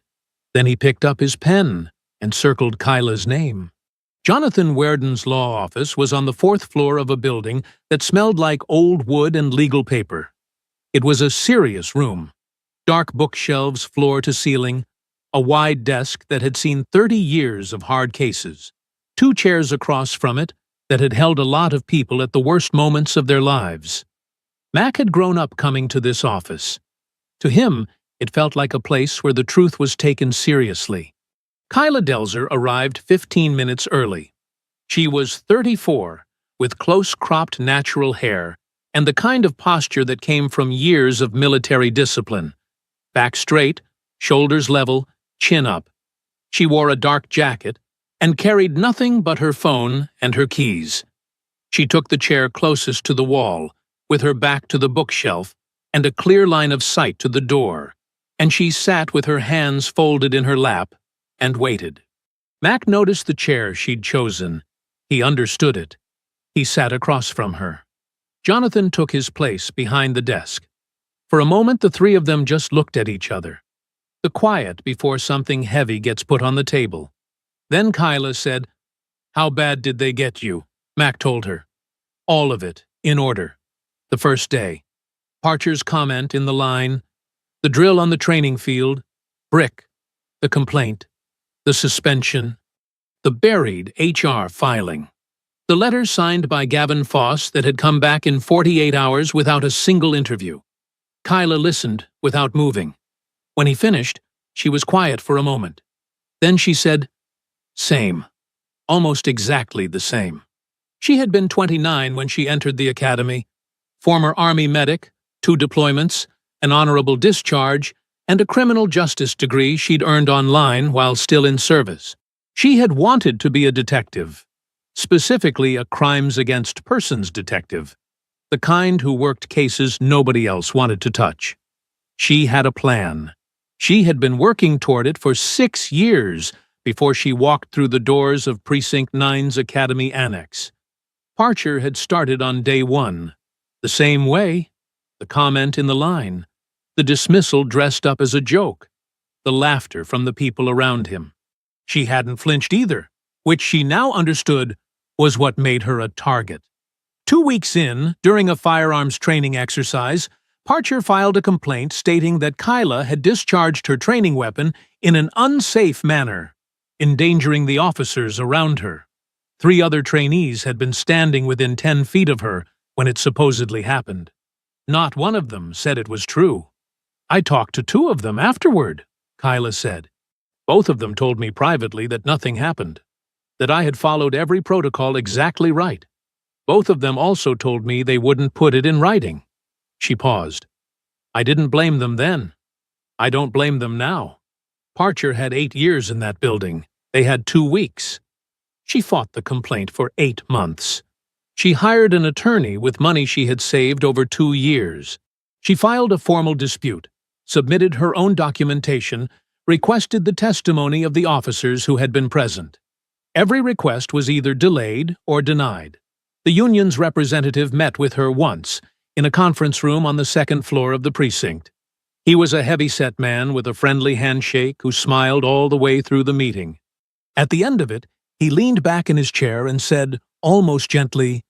Then he picked up his pen and circled Kyla's name. Jonathan Weirden's law office was on the 4th floor of a building that smelled like old wood and legal paper. It was a serious room. Dark bookshelves floor to ceiling, a wide desk that had seen 30 years of hard cases, 2 chairs across from it that had held a lot of people at the worst moments of their lives. Mac had grown up coming to this office. To him, it felt like a place where the truth was taken seriously. Kyla Delzer arrived 15 minutes early. She was 34, with close-cropped natural hair and the kind of posture that came from years of military discipline. Back straight, shoulders level, chin up. She wore a dark jacket and carried nothing but her phone and her keys. She took the chair closest to the wall, with her back to the bookshelf and a clear line of sight to the door, and she sat with her hands folded in her lap and waited. Mac noticed the chair she'd chosen. He understood it. He sat across from her. Jonathan took his place behind the desk. For a moment, the 3 of them just looked at each other. The quiet before something heavy gets put on the table. Then Kyla said, "How bad did they get you?" Mac told her. All of it, in order. The first day. Parcher's comment in the line, the drill on the training field, Brick, the complaint, the suspension, the buried HR filing, the letter signed by Gavin Foss that had come back in 48 hours without a single interview. Kyla listened without moving. When he finished, she was quiet for a moment. Then she said, "Same. Almost exactly the same." She had been 29 when she entered the academy. Former Army medic, 2 deployments, an honorable discharge, and a criminal justice degree she'd earned online while still in service. She had wanted to be a detective, specifically a crimes against persons detective, the kind who worked cases nobody else wanted to touch. She had a plan. She had been working toward it for 6 years before she walked through the doors of Precinct 9's Academy Annex. Parcher had started on day 1. The same way. The comment in the line. The dismissal dressed up as a joke. The laughter from the people around him. She hadn't flinched either, which she now understood was what made her a target. 2 weeks in, during a firearms training exercise, Parcher filed a complaint stating that Kyla had discharged her training weapon in an unsafe manner, endangering the officers around her. 3 other trainees had been standing within 10 feet of her when it supposedly happened. Not one of them said it was true. I talked to 2 of them afterward, Kyla said. Both of them told me privately that nothing happened, that I had followed every protocol exactly right. Both of them also told me they wouldn't put it in writing. She paused. I didn't blame them then. I don't blame them now. Parcher had 8 years in that building. They had 2 weeks. She fought the complaint for 8 months. She hired an attorney with money she had saved over 2 years. She filed a formal dispute, submitted her own documentation, requested the testimony of the officers who had been present. Every request was either delayed or denied. The union's representative met with her once, in a conference room on the 2nd floor of the precinct. He was a heavy-set man with a friendly handshake who smiled all the way through the meeting. At the end of it, he leaned back in his chair and said, almost gently,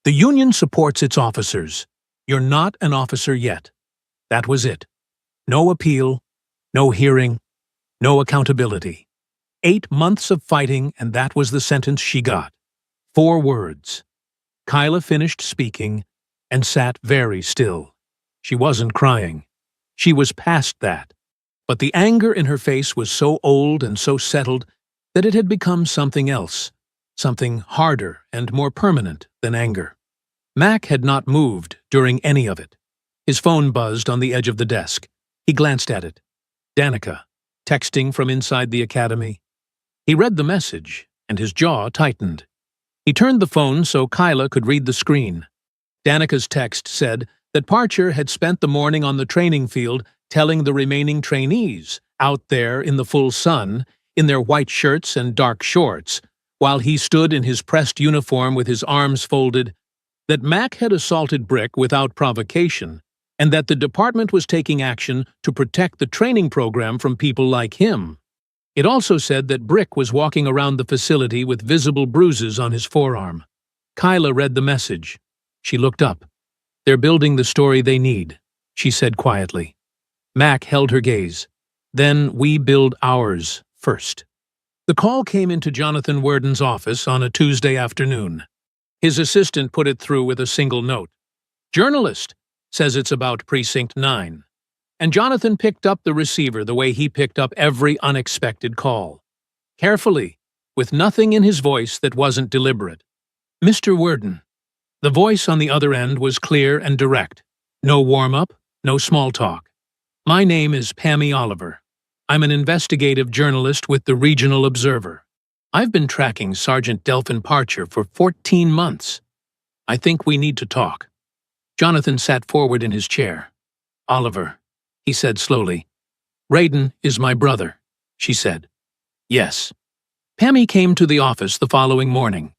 "The union supports its officers. You're not an officer yet." That was it. No appeal, no hearing, no accountability. 8 months of fighting, and that was the sentence she got. 4 words. Kyla finished speaking and sat very still. She wasn't crying. She was past that. But the anger in her face was so old and so settled that it had become something else, something harder and more permanent than anger. Mac had not moved during any of it. His phone buzzed on the edge of the desk. He glanced at it. Danica, texting from inside the academy. He read the message, and his jaw tightened. He turned the phone so Kyla could read the screen. Danica's text said that Parcher had spent the morning on the training field telling the remaining trainees, out there in the full sun, in their white shirts and dark shorts, while he stood in his pressed uniform with his arms folded, that Mac had assaulted Brick without provocation, and that the department was taking action to protect the training program from people like him. It also said that Brick was walking around the facility with visible bruises on his forearm. Kyla read the message. She looked up. "They're building the story they need," she said quietly. Mac held her gaze. "Then we build ours first." The call came into Jonathan Worden's office on a Tuesday afternoon. His assistant put it through with a single note. "Journalist, says it's about Precinct 9. And Jonathan picked up the receiver the way he picked up every unexpected call. Carefully, with nothing in his voice that wasn't deliberate. "Mr. Worden." The voice on the other end was clear and direct. No warm-up, no small talk. "My name is Pammy Oliver. I'm an investigative journalist with the Regional Observer. I've been tracking Sergeant Delphin Parcher for 14 months. I think we need to talk." Jonathan sat forward in his chair. "Oliver," he said slowly. "Raiden is my brother," she said. "Yes." Pammy came to the office the following morning.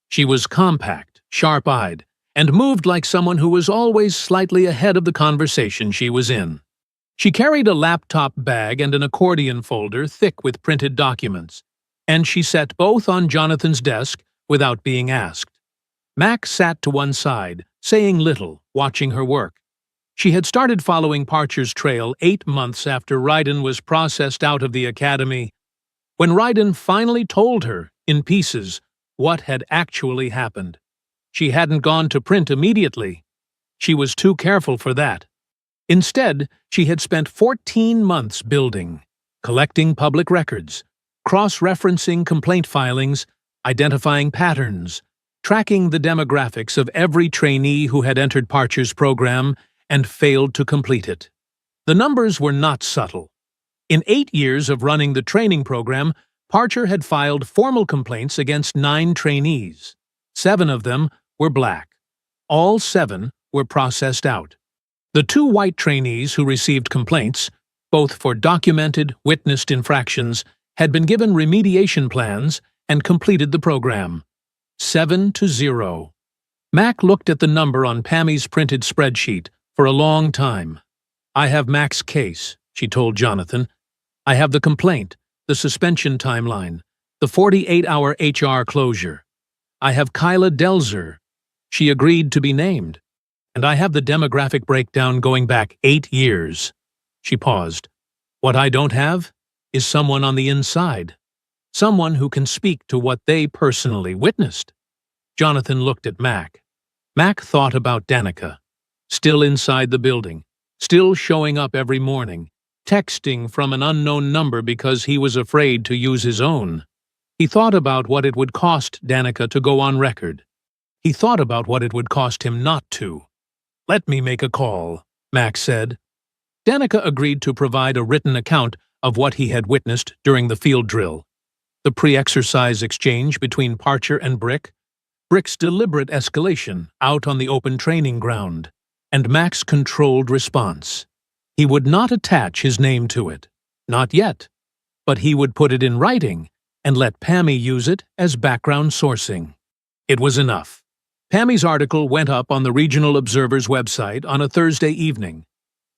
She was compact, sharp-eyed, and moved like someone who was always slightly ahead of the conversation she was in. She carried a laptop bag and an accordion folder thick with printed documents, and she set both on Jonathan's desk without being asked. Mac sat to one side, saying little, watching her work. She had started following Parcher's trail 8 months after Raiden was processed out of the academy, when Raiden finally told her, in pieces, what had actually happened. She hadn't gone to print immediately. She was too careful for that. Instead, she had spent 14 months building, collecting public records, cross-referencing complaint filings, identifying patterns, tracking the demographics of every trainee who had entered Parcher's program and failed to complete it. The numbers were not subtle. In 8 years of running the training program, Parcher had filed formal complaints against 9 trainees. 7 of them were black. All 7 were processed out. The 2 white trainees who received complaints, both for documented, witnessed infractions, had been given remediation plans and completed the program. 7-0. Mac looked at the number on Pammy's printed spreadsheet for a long time. "I have Mac's case," she told Jonathan. "I have the complaint, the suspension timeline, the 48-hour HR closure. I have Kyla Delzer. She agreed to be named. And I have the demographic breakdown going back 8 years." She paused. "What I don't have is someone on the inside." someone who can speak to what they personally witnessed. Jonathan looked at Mac. Mac thought about Danica, still inside the building, still showing up every morning, texting from an unknown number because he was afraid to use his own. He thought about what it would cost Danica to go on record. He thought about what it would cost him not to. "Let me make a call," Mac said. Danica agreed to provide a written account of what he had witnessed during the field drill. The pre-exercise exchange between Parcher and Brick, Brick's deliberate escalation out on the open training ground, and Mac's controlled response. He would not attach his name to it. Not yet. But he would put it in writing and let Pammy use it as background sourcing. It was enough. Pammy's article went up on the Regional Observer's website on a Thursday evening.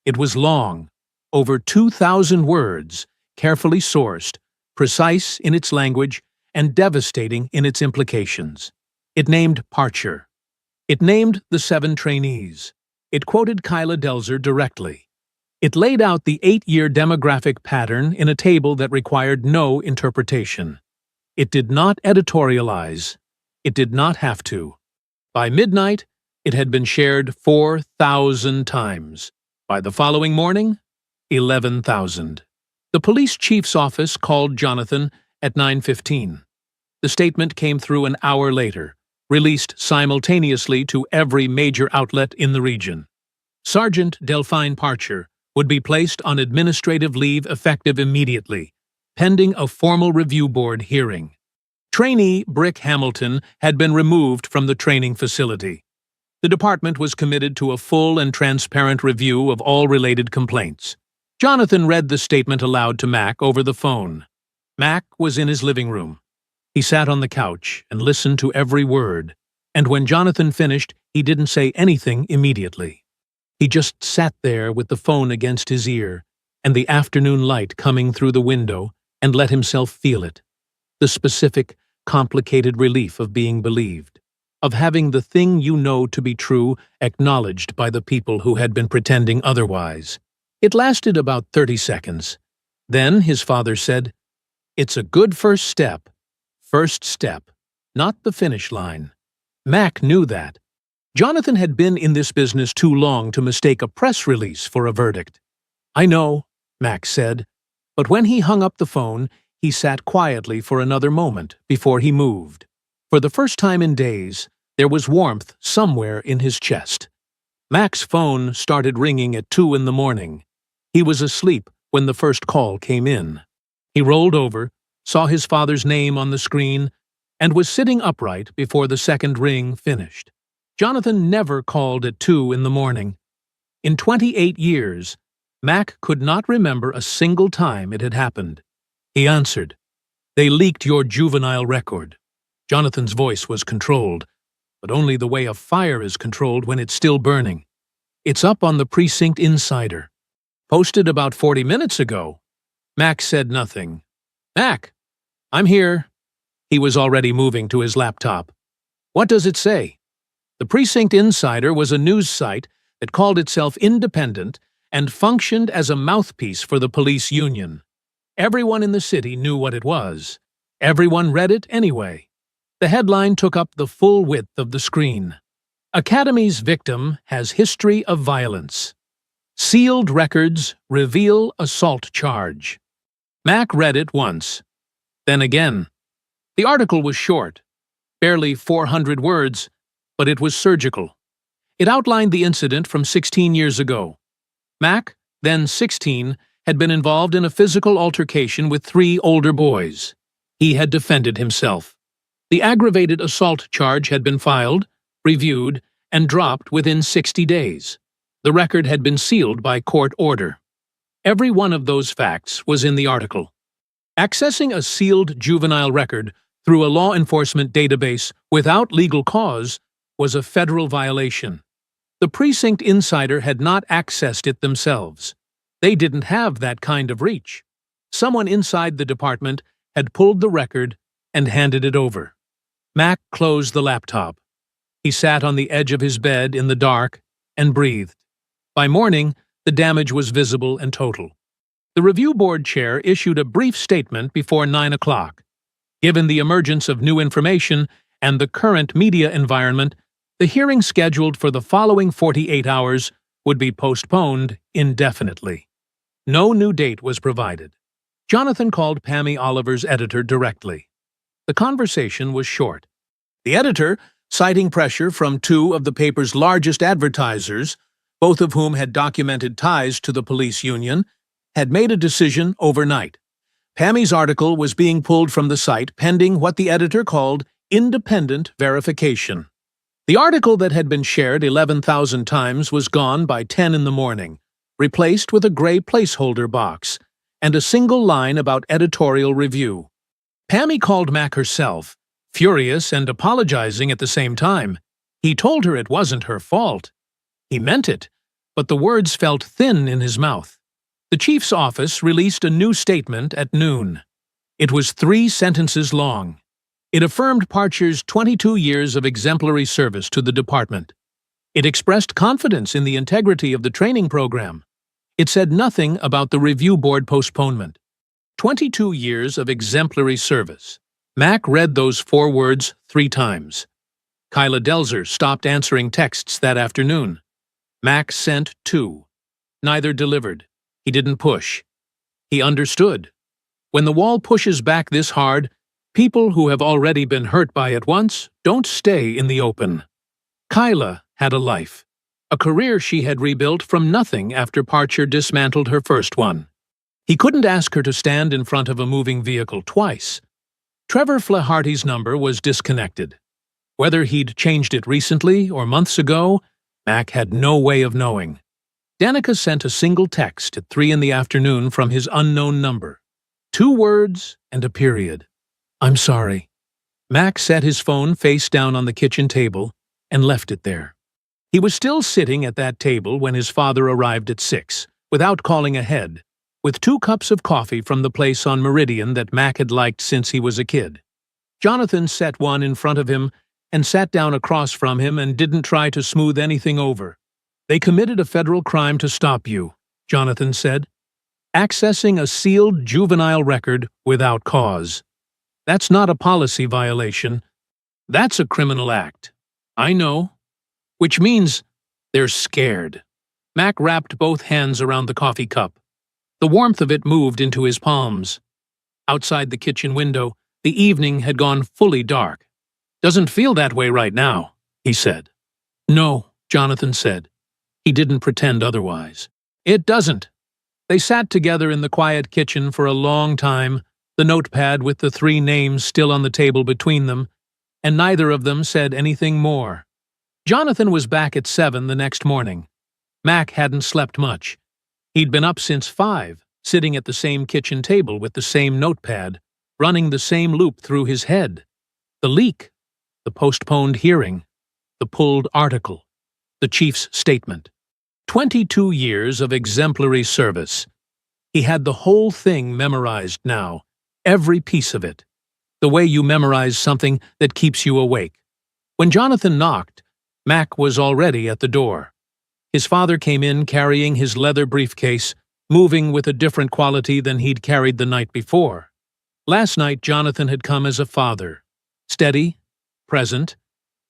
It was long, over 2,000 words, carefully sourced, precise in its language, and devastating in its implications. It named Parcher. It named the 7 trainees. It quoted Kyla Delzer directly. It laid out the 8-year demographic pattern in a table that required no interpretation. It did not editorialize. It did not have to. By midnight, it had been shared 4,000 times. By the following morning, 11,000. The police chief's office called Jonathan at 9:15. The statement came through an hour later, released simultaneously to every major outlet in the region. Sergeant Delphine Parcher would be placed on administrative leave effective immediately, pending a formal review board hearing. Trainee Brick Hamilton had been removed from the training facility. The department was committed to a full and transparent review of all related complaints. Jonathan read the statement aloud to Mac over the phone. Mac was in his living room. He sat on the couch and listened to every word, and when Jonathan finished, he didn't say anything immediately. He just sat there with the phone against his ear and the afternoon light coming through the window and let himself feel it. The specific, complicated relief of being believed, of having the thing you know to be true acknowledged by the people who had been pretending otherwise. It lasted about 30 seconds. Then his father said, "It's a good first step. First step, not the finish line." Mac knew that. Jonathan had been in this business too long to mistake a press release for a verdict. "I know," Mac said, but when he hung up the phone, he sat quietly for another moment before he moved. For the first time in days, there was warmth somewhere in his chest. Mac's phone started ringing at 2 in the morning. He was asleep when the first call came in. He rolled over, saw his father's name on the screen, and was sitting upright before the second ring finished. Jonathan never called at 2 in the morning. In 28 years, Mac could not remember a single time it had happened. He answered. "They leaked your juvenile record." Jonathan's voice was controlled, but only the way a fire is controlled when it's still burning. "It's up on the Precinct Insider. Posted about 40 minutes ago." Mac said nothing. "Mac, I'm here." He was already moving to his laptop. "What does it say?" The Precinct Insider was a news site that called itself independent and functioned as a mouthpiece for the police union. Everyone in the city knew what it was. Everyone read it anyway. The headline took up the full width of the screen. "Academy's victim has history of violence. Sealed records reveal assault charge." Mac read it once, then again. The article was short, barely 400 words, but it was surgical. It outlined the incident from 16 years ago. Mac, then 16, had been involved in a physical altercation with 3 older boys. He had defended himself. The aggravated assault charge had been filed, reviewed, and dropped within 60 days. The record had been sealed by court order. Every one of those facts was in the article. Accessing a sealed juvenile record through a law enforcement database without legal cause was a federal violation. The Precinct Insider had not accessed it themselves. They didn't have that kind of reach. Someone inside the department had pulled the record and handed it over. Mac closed the laptop. He sat on the edge of his bed in the dark and breathed. By morning, the damage was visible and total. The review board chair issued a brief statement before 9 o'clock. Given the emergence of new information and the current media environment, the hearing scheduled for the following 48 hours would be postponed indefinitely. No new date was provided. Jonathan called Pammy Oliver's editor directly. The conversation was short. The editor, citing pressure from two of the paper's largest advertisers, both of whom had documented ties to the police union, had made a decision overnight. Pammy's article was being pulled from the site pending what the editor called independent verification. The article that had been shared 11,000 times was gone by 10 in the morning, replaced with a gray placeholder box and a single line about editorial review. Pammy called Mac herself, furious and apologizing at the same time. He told her it wasn't her fault. He meant it, but the words felt thin in his mouth. The chief's office released a new statement at noon. It was 3 sentences long. It affirmed Parcher's 22 years of exemplary service to the department. It expressed confidence in the integrity of the training program. It said nothing about the review board postponement. 22 years of exemplary service. Mac read those 4 words 3 times. Kyla Delzer stopped answering texts that afternoon. Mac sent 2. Neither delivered. He didn't push. He understood. When the wall pushes back this hard, people who have already been hurt by it once don't stay in the open. Kyla had a life, a career she had rebuilt from nothing after Parcher dismantled her first one. He couldn't ask her to stand in front of a moving vehicle twice. Trevor Flaherty's number was disconnected. Whether he'd changed it recently or months ago, Mac had no way of knowing. Danica sent a single text at 3 in the afternoon from his unknown number. 2 words and a period. "I'm sorry." Mac set his phone face down on the kitchen table and left it there. He was still sitting at that table when his father arrived at 6, without calling ahead, with 2 cups of coffee from the place on Meridian that Mac had liked since he was a kid. Jonathan set one in front of him and sat down across from him and didn't try to smooth anything over. "They committed a federal crime to stop you," Jonathan said. "Accessing a sealed juvenile record without cause. That's not a policy violation. That's a criminal act. I know. Which means they're scared." Mac wrapped both hands around the coffee cup. The warmth of it moved into his palms. Outside the kitchen window, the evening had gone fully dark. "Doesn't feel that way right now," he said. "No," Jonathan said. He didn't pretend otherwise. "It doesn't." They sat together in the quiet kitchen for a long time, the notepad with the 3 names still on the table between them, and neither of them said anything more. Jonathan was back at 7 the next morning. Mac hadn't slept much. He'd been up since 5, sitting at the same kitchen table with the same notepad, running the same loop through his head. The leak, the postponed hearing, the pulled article, the chief's statement. 22 years of exemplary service. He had the whole thing memorized now, every piece of it. The way you memorize something that keeps you awake. When Jonathan knocked, Mac was already at the door. His father came in carrying his leather briefcase, moving with a different quality than he'd carried the night before. Last night Jonathan had come as a father, steady, present,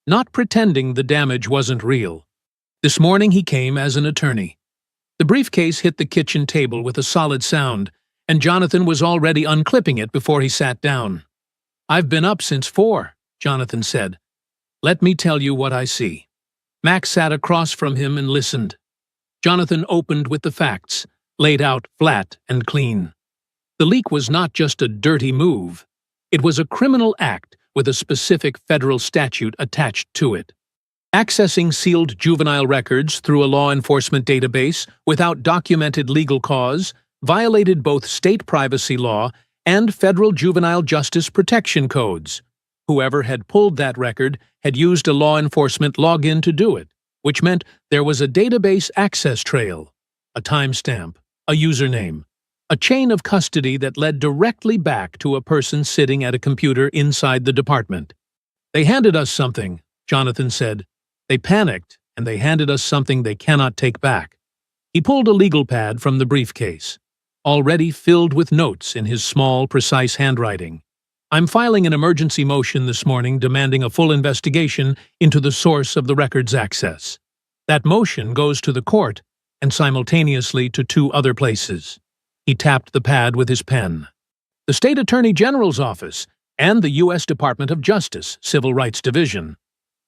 not pretending the damage wasn't real. This morning he came as an attorney. The briefcase hit the kitchen table with a solid sound, and Jonathan was already unclipping it before he sat down. "I've been up since 4, Jonathan said. "Let me tell you what I see." Mac sat across from him and listened. Jonathan opened with the facts, laid out flat and clean. The leak was not just a dirty move. It was a criminal act with a specific federal statute attached to it. Accessing sealed juvenile records through a law enforcement database without documented legal cause violated both state privacy law and federal juvenile justice protection codes. Whoever had pulled that record had used a law enforcement login to do it, which meant there was a database access trail, a timestamp, a username, a chain of custody that led directly back to a person sitting at a computer inside the department. "They handed us something," Jonathan said. "They panicked, and they handed us something they cannot take back." He pulled a legal pad from the briefcase, already filled with notes in his small, precise handwriting. I'm filing an emergency motion this morning demanding a full investigation into the source of the record's access. That motion goes to the court and simultaneously to 2 other places. He tapped the pad with his pen. The State Attorney General's office and the U.S. Department of Justice, Civil Rights Division.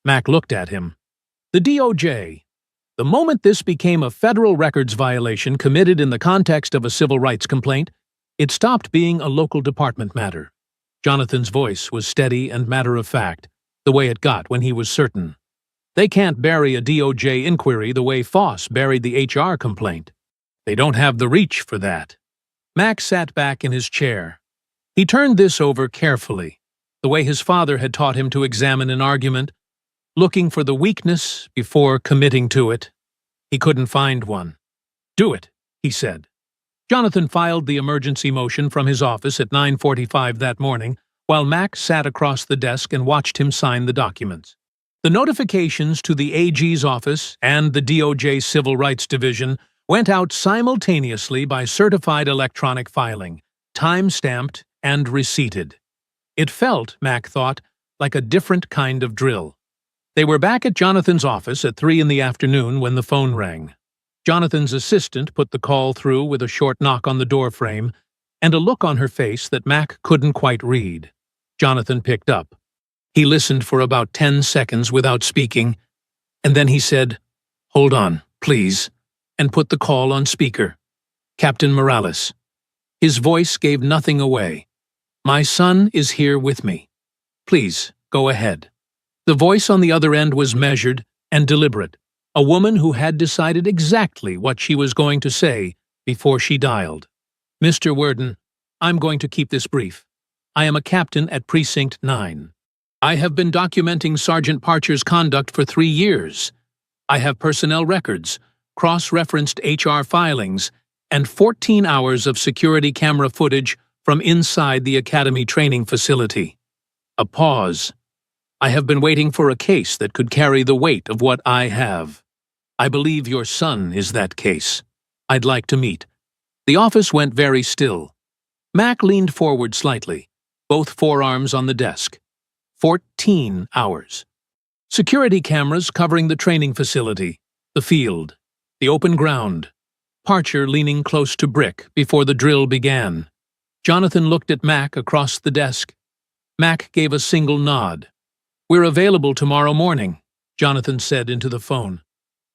Mac looked at him. The DOJ. The moment this became a federal records violation committed in the context of a civil rights complaint, it stopped being a local department matter. Jonathan's voice was steady and matter-of-fact, the way it got when he was certain. They can't bury a DOJ inquiry the way Foss buried the HR complaint. They don't have the reach for that. Mac sat back in his chair. He turned this over carefully, the way his father had taught him to examine an argument, looking for the weakness before committing to it. He couldn't find one. "Do it," he said. Jonathan filed the emergency motion from his office at 9:45 that morning, while Mac sat across the desk and watched him sign the documents. The notifications to the AG's office and the DOJ Civil Rights Division went out simultaneously by certified electronic filing, time-stamped and receipted. It felt, Mac thought, like a different kind of drill. They were back at Jonathan's office at 3 in the afternoon when the phone rang. Jonathan's assistant put the call through with a short knock on the doorframe and a look on her face that Mac couldn't quite read. Jonathan picked up. He listened for about 10 seconds without speaking, and then he said, "Hold on, please," and put the call on speaker. "Captain Morales." His voice gave nothing away. "My son is here with me. Please, go ahead." The voice on the other end was measured and deliberate, a woman who had decided exactly what she was going to say before she dialed. "Mr. Worden, I'm going to keep this brief. I am a captain at Precinct 9. I have been documenting Sergeant Parcher's conduct for 3 years. I have personnel records, cross-referenced HR filings, and 14 hours of security camera footage from inside the Academy training facility." A pause. "I have been waiting for a case that could carry the weight of what I have. I believe your son is that case. I'd like to meet." The office went very still. Mac leaned forward slightly, both forearms on the desk. 14 hours. Security cameras covering the training facility, the field, the open ground. Parcher leaning close to Brick before the drill began. Jonathan looked at Mac across the desk. Mac gave a single nod. "We're available tomorrow morning," Jonathan said into the phone.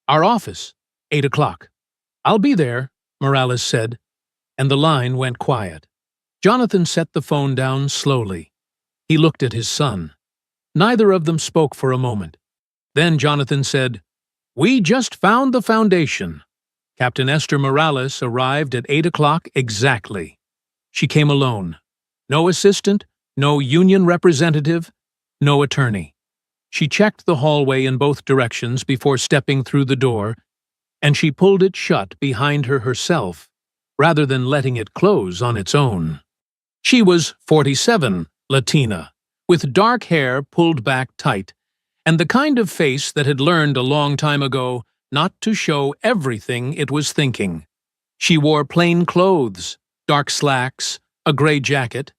"Our office, 8 o'clock. "I'll be there," Morales said, and the line went quiet. Jonathan set the phone down slowly. He looked at his son. Neither of them spoke for a moment. Then Jonathan said, "We just found the foundation." Captain Esther Morales arrived at 8 o'clock exactly. She came alone. No assistant, no union representative, no attorney. She checked the hallway in both directions before stepping through the door, and she pulled it shut behind her herself, rather than letting it close on its own. She was 47, Latina, with dark hair pulled back tight, and the kind of face that had learned a long time ago not to show everything it was thinking. She wore plain clothes, dark slacks, a gray jacket,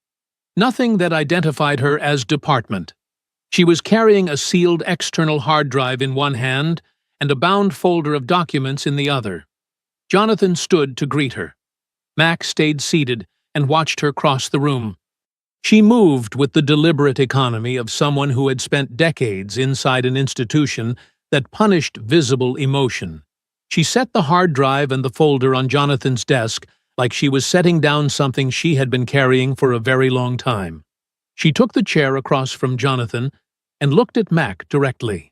nothing that identified her as department. She was carrying a sealed external hard drive in one hand and a bound folder of documents in the other. Jonathan stood to greet her. Mac stayed seated and watched her cross the room. She moved with the deliberate economy of someone who had spent decades inside an institution that punished visible emotion. She set the hard drive and the folder on Jonathan's desk like she was setting down something she had been carrying for a very long time. She took the chair across from Jonathan and looked at Mac directly.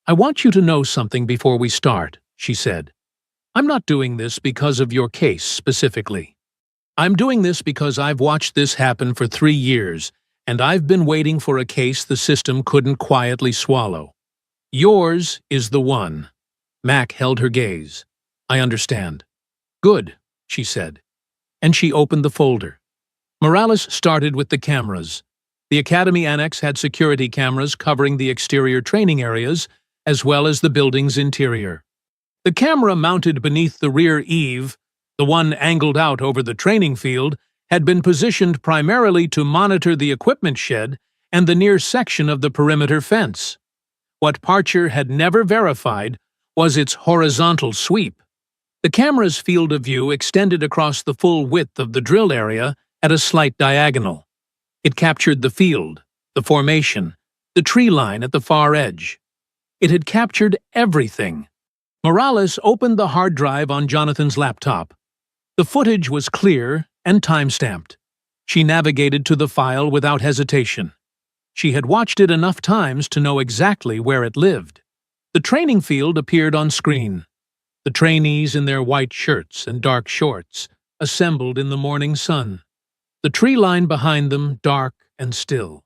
"I want you to know something before we start," she said. "I'm not doing this because of your case specifically. I'm doing this because I've watched this happen for 3 years, and I've been waiting for a case the system couldn't quietly swallow. Yours is the one." Mac held her gaze. "I understand." "Good," she said, and she opened the folder. Morales started with the cameras. The Academy Annex had security cameras covering the exterior training areas, as well as the building's interior. The camera mounted beneath the rear eave, the one angled out over the training field, had been positioned primarily to monitor the equipment shed and the near section of the perimeter fence. What Parcher had never verified was its horizontal sweep. The camera's field of view extended across the full width of the drill area at a slight diagonal. It captured the field, the formation, the tree line at the far edge. It had captured everything. Morales opened the hard drive on Jonathan's laptop. The footage was clear and time-stamped. She navigated to the file without hesitation. She had watched it enough times to know exactly where it lived. The training field appeared on screen. The trainees in their white shirts and dark shorts, assembled in the morning sun. The tree line behind them dark and still.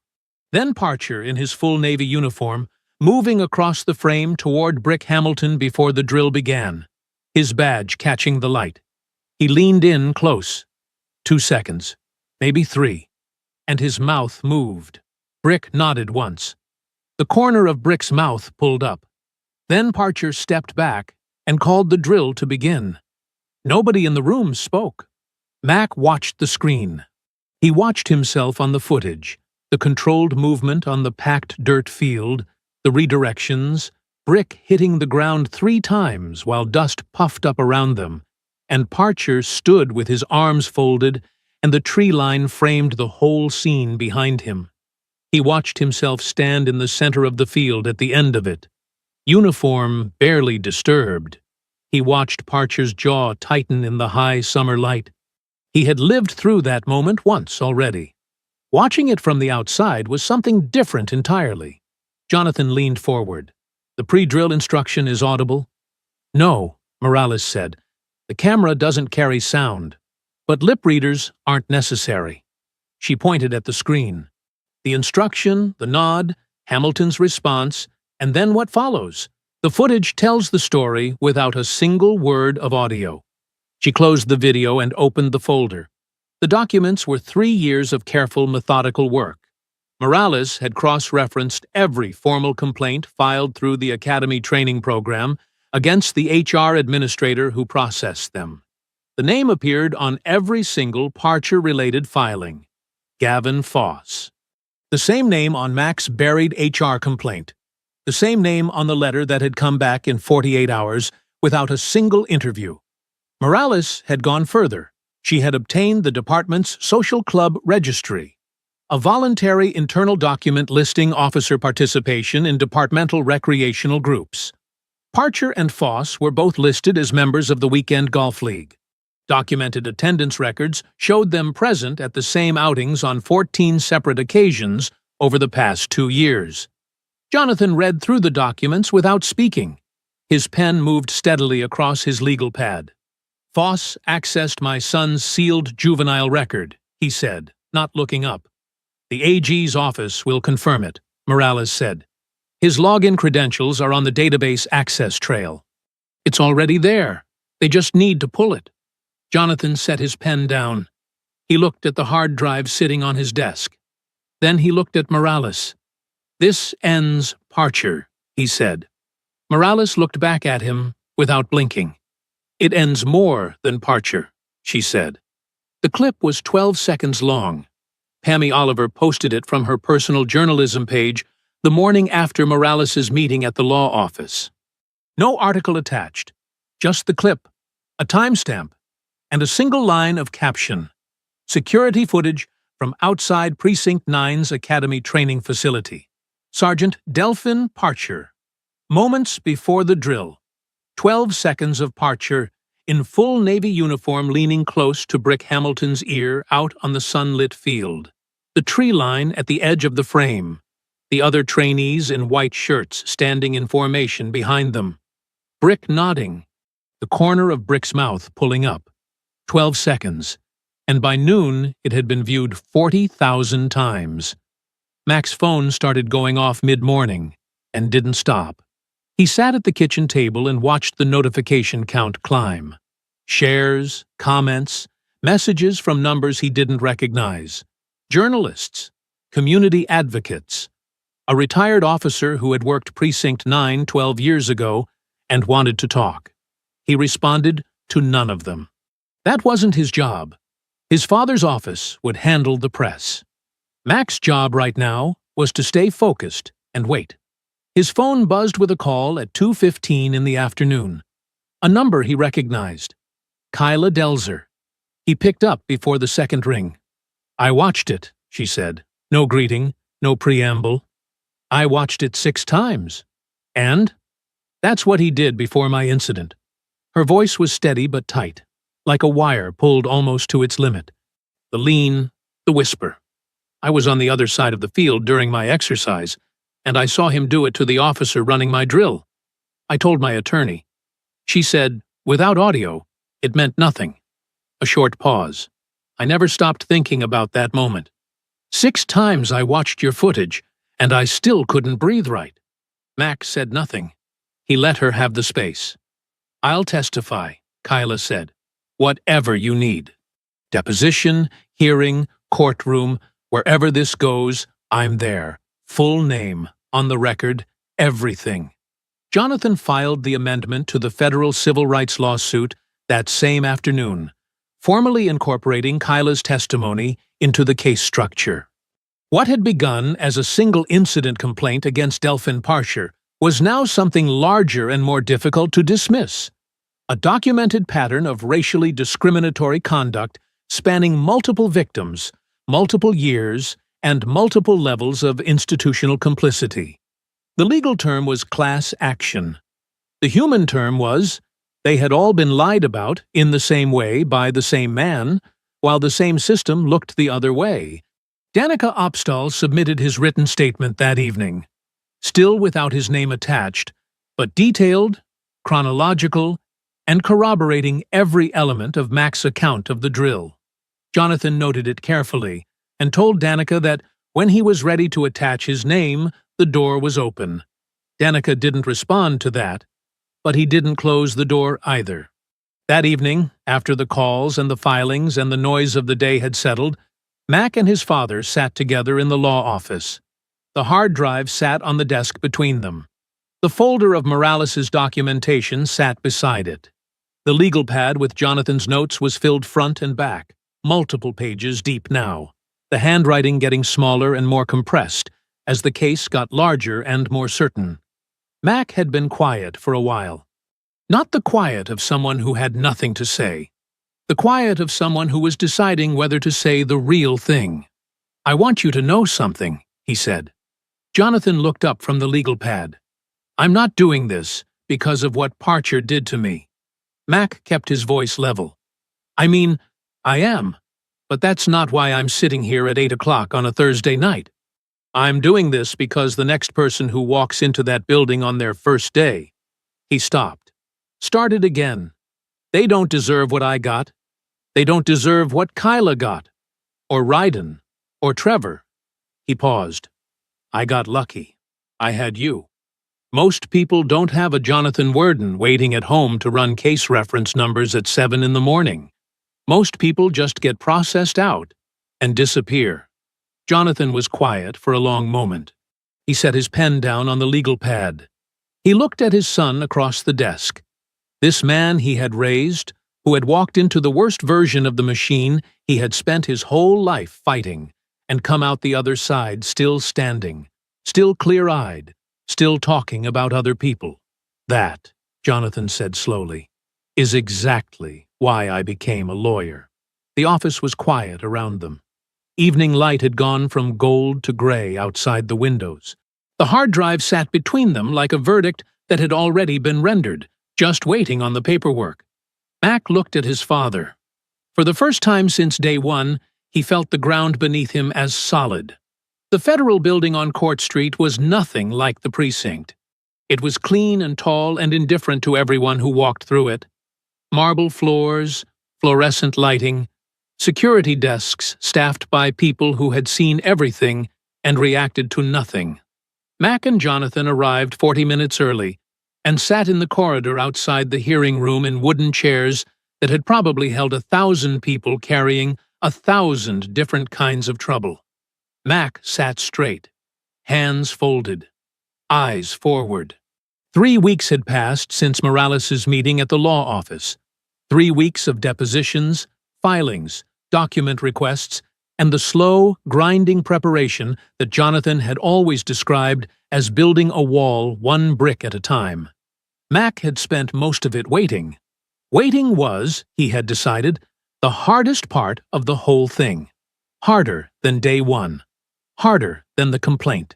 Then Parcher, in his full Navy uniform, moving across the frame toward Brick Hamilton before the drill began, his badge catching the light. He leaned in close. 2 seconds, maybe 3, and his mouth moved. Brick nodded once. The corner of Brick's mouth pulled up. Then Parcher stepped back and called the drill to begin. Nobody in the room spoke. Mac watched the screen. He watched himself on the footage, the controlled movement on the packed dirt field, the redirections, Brick hitting the ground 3 times while dust puffed up around them, and Parcher stood with his arms folded and the tree line framed the whole scene behind him. He watched himself stand in the center of the field at the end of it, uniform barely disturbed. He watched Parcher's jaw tighten in the high summer light. He had lived through that moment once already. Watching it from the outside was something different entirely. Jonathan leaned forward. "The pre-drill instruction is audible?" "No," Morales said. "The camera doesn't carry sound, but lip readers aren't necessary." She pointed at the screen. The instruction, the nod, Hamilton's response, and then what follows. The footage tells the story without a single word of audio. She closed the video and opened the folder. The documents were 3 years of careful, methodical work. Morales had cross-referenced every formal complaint filed through the Academy training program against the HR administrator who processed them. The name appeared on every single Parcher-related filing: Gavin Foss. The same name on Mac's buried HR complaint. The same name on the letter that had come back in 48 hours without a single interview. Morales had gone further. She had obtained the department's social club registry, a voluntary internal document listing officer participation in departmental recreational groups. Parcher and Foss were both listed as members of the Weekend Golf League. Documented attendance records showed them present at the same outings on 14 separate occasions over the past 2 years. Jonathan read through the documents without speaking. His pen moved steadily across his legal pad. "Foss accessed my son's sealed juvenile record," he said, not looking up. "The AG's office will confirm it," Morales said. "His login credentials are on the database access trail. It's already there. They just need to pull it." Jonathan set his pen down. He looked at the hard drive sitting on his desk. Then he looked at Morales. "This ends Parcher," he said. Morales looked back at him without blinking. "It ends more than Parcher," she said. The clip was 12 seconds long. Pammy Oliver posted it from her personal journalism page the morning after Morales's meeting at the law office. No article attached, just the clip, a timestamp, and a single line of caption: "Security footage from outside Precinct 9's Academy training facility. Sergeant Delphin Parcher. Moments before the drill. 12 seconds of Parcher in full Navy uniform leaning close to Brick Hamilton's ear out on the sunlit field. The tree line at the edge of the frame. The other trainees in white shirts standing in formation behind them. Brick nodding. The corner of Brick's mouth pulling up. 12 seconds. And by noon it had been viewed 40,000 times. Mac's phone started going off mid-morning and didn't stop. He sat at the kitchen table and watched the notification count climb. Shares, comments, messages from numbers he didn't recognize. Journalists, community advocates. A retired officer who had worked Precinct 9 12 years ago and wanted to talk. He responded to none of them. That wasn't his job. His father's office would handle the press. Mac's job right now was to stay focused and wait. His phone buzzed with a call at 2:15 in the afternoon. A number he recognized. Kyla Delzer. He picked up before the second ring. "I watched it," she said. No greeting, no preamble. "I watched it 6 times. And?" "That's what he did before my incident." Her voice was steady but tight, like a wire pulled almost to its limit. The lean, the whisper. "I was on the other side of the field during my exercise, and I saw him do it to the officer running my drill. I told my attorney. She said, without audio, it meant nothing." A short pause. "I never stopped thinking about that moment. 6 times I watched your footage, and I still couldn't breathe right." Mac said nothing. He let her have the space. "I'll testify," Kyla said. "Whatever you need. Deposition, hearing, courtroom, wherever this goes, I'm there. Full name, on the record, everything." Jonathan filed the amendment to the federal civil rights lawsuit that same afternoon, formally incorporating Kyla's testimony into the case structure. What had begun as a single incident complaint against Delphine Parcher was now something larger and more difficult to dismiss. A documented pattern of racially discriminatory conduct spanning multiple victims, multiple years, and multiple levels of institutional complicity. The legal term was class action. The human term was, they had all been lied about in the same way by the same man, while the same system looked the other way. Danica Opstal submitted his written statement that evening, still without his name attached, but detailed, chronological, and corroborating every element of Mac's account of the drill. Jonathan noted it carefully and told Danica that when he was ready to attach his name, the door was open. Danica didn't respond to that, but he didn't close the door either. That evening, after the calls and the filings and the noise of the day had settled, Mac and his father sat together in the law office. The hard drive sat on the desk between them. The folder of Morales's documentation sat beside it. The legal pad with Jonathan's notes was filled front and back, multiple pages deep now, the handwriting getting smaller and more compressed as the case got larger and more certain. Mac had been quiet for a while. Not the quiet of someone who had nothing to say. The quiet of someone who was deciding whether to say the real thing. "I want you to know something," he said. Jonathan looked up from the legal pad. "I'm not doing this because of what Parcher did to me." Mac kept his voice level. "I mean, I am, but that's not why I'm sitting here at 8 o'clock on a Thursday night. I'm doing this because the next person who walks into that building on their first day—" He stopped. Started again. "They don't deserve what I got. They don't deserve what Kyla got. Or Ryden. Or Trevor." He paused. "I got lucky. I had you. Most people don't have a Jonathan Worden waiting at home to run case reference numbers at 7 in the morning. Most people just get processed out and disappear." Jonathan was quiet for a long moment. He set his pen down on the legal pad. He looked at his son across the desk. This man he had raised, who had walked into the worst version of the machine he had spent his whole life fighting, and come out the other side still standing, still clear-eyed, still talking about other people. "That," Jonathan said slowly, "is exactly why I became a lawyer." The office was quiet around them. Evening light had gone from gold to gray outside the windows. The hard drive sat between them like a verdict that had already been rendered, just waiting on the paperwork. Mac looked at his father. For the first time since day one, he felt the ground beneath him as solid. The federal building on Court Street was nothing like the precinct. It was clean and tall and indifferent to everyone who walked through it. Marble floors, fluorescent lighting, security desks staffed by people who had seen everything and reacted to nothing. Mac and Jonathan arrived 40 minutes early and sat in the corridor outside the hearing room in wooden chairs that had probably held 1,000 people carrying 1,000 different kinds of trouble. Mac sat straight, hands folded, eyes forward. 3 weeks had passed since Morales's meeting at the law office. 3 weeks of depositions, filings, document requests, and the slow, grinding preparation that Jonathan had always described as building a wall one brick at a time. Mac had spent most of it waiting. Waiting was, he had decided, the hardest part of the whole thing. Harder than day one. Harder than the complaint.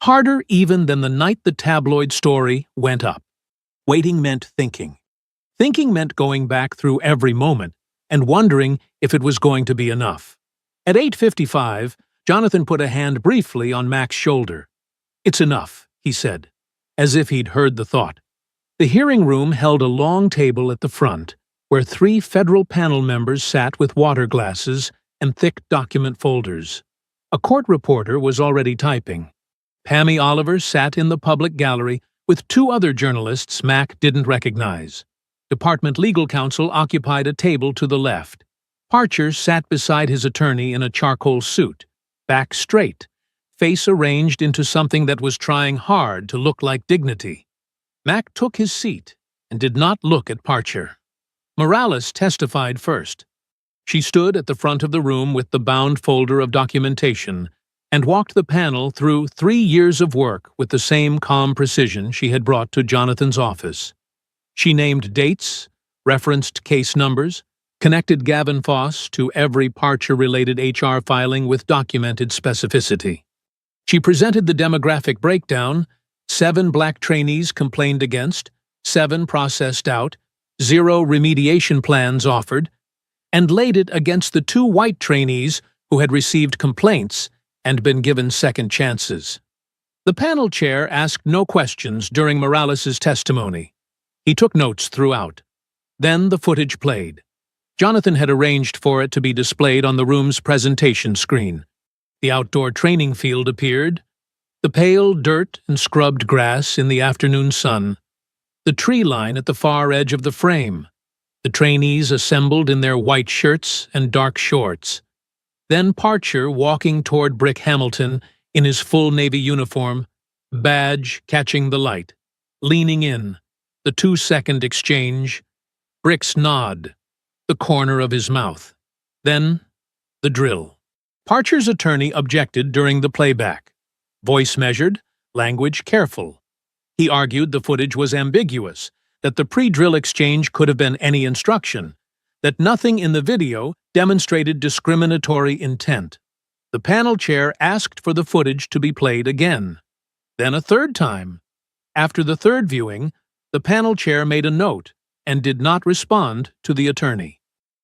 Harder even than the night the tabloid story went up. Waiting meant thinking. Thinking meant going back through every moment and wondering if it was going to be enough. At 8:55, Jonathan put a hand briefly on Mac's shoulder. "It's enough," he said, as if he'd heard the thought. The hearing room held a long table at the front, where 3 federal panel members sat with water glasses and thick document folders. A court reporter was already typing. Pammy Oliver sat in the public gallery with 2 other journalists Mac didn't recognize. Department legal counsel occupied a table to the left. Parcher sat beside his attorney in a charcoal suit, back straight, face arranged into something that was trying hard to look like dignity. Mac took his seat and did not look at Parcher. Morales testified first. She stood at the front of the room with the bound folder of documentation and walked the panel through 3 years of work with the same calm precision she had brought to Jonathan's office. She named dates, referenced case numbers, connected Gavin Foss to every Parcher-related HR filing with documented specificity. She presented the demographic breakdown: 7 black trainees complained against, 7 processed out, 0 remediation plans offered, and laid it against the 2 white trainees who had received complaints and been given second chances. The panel chair asked no questions during Morales' testimony. He took notes throughout. Then the footage played. Jonathan had arranged for it to be displayed on the room's presentation screen. The outdoor training field appeared, the pale dirt and scrubbed grass in the afternoon sun, the tree line at the far edge of the frame, the trainees assembled in their white shirts and dark shorts. Then Parcher walking toward Brick Hamilton in his full Navy uniform, badge catching the light, leaning in, the 2-second exchange, Brick's nod, the corner of his mouth. Then, the drill. Parcher's attorney objected during the playback. Voice measured, language careful. He argued the footage was ambiguous, that the pre-drill exchange could have been any instruction, that nothing in the video demonstrated discriminatory intent. The panel chair asked for the footage to be played again. Then a 3rd time. After the 3rd viewing, the panel chair made a note and did not respond to the attorney.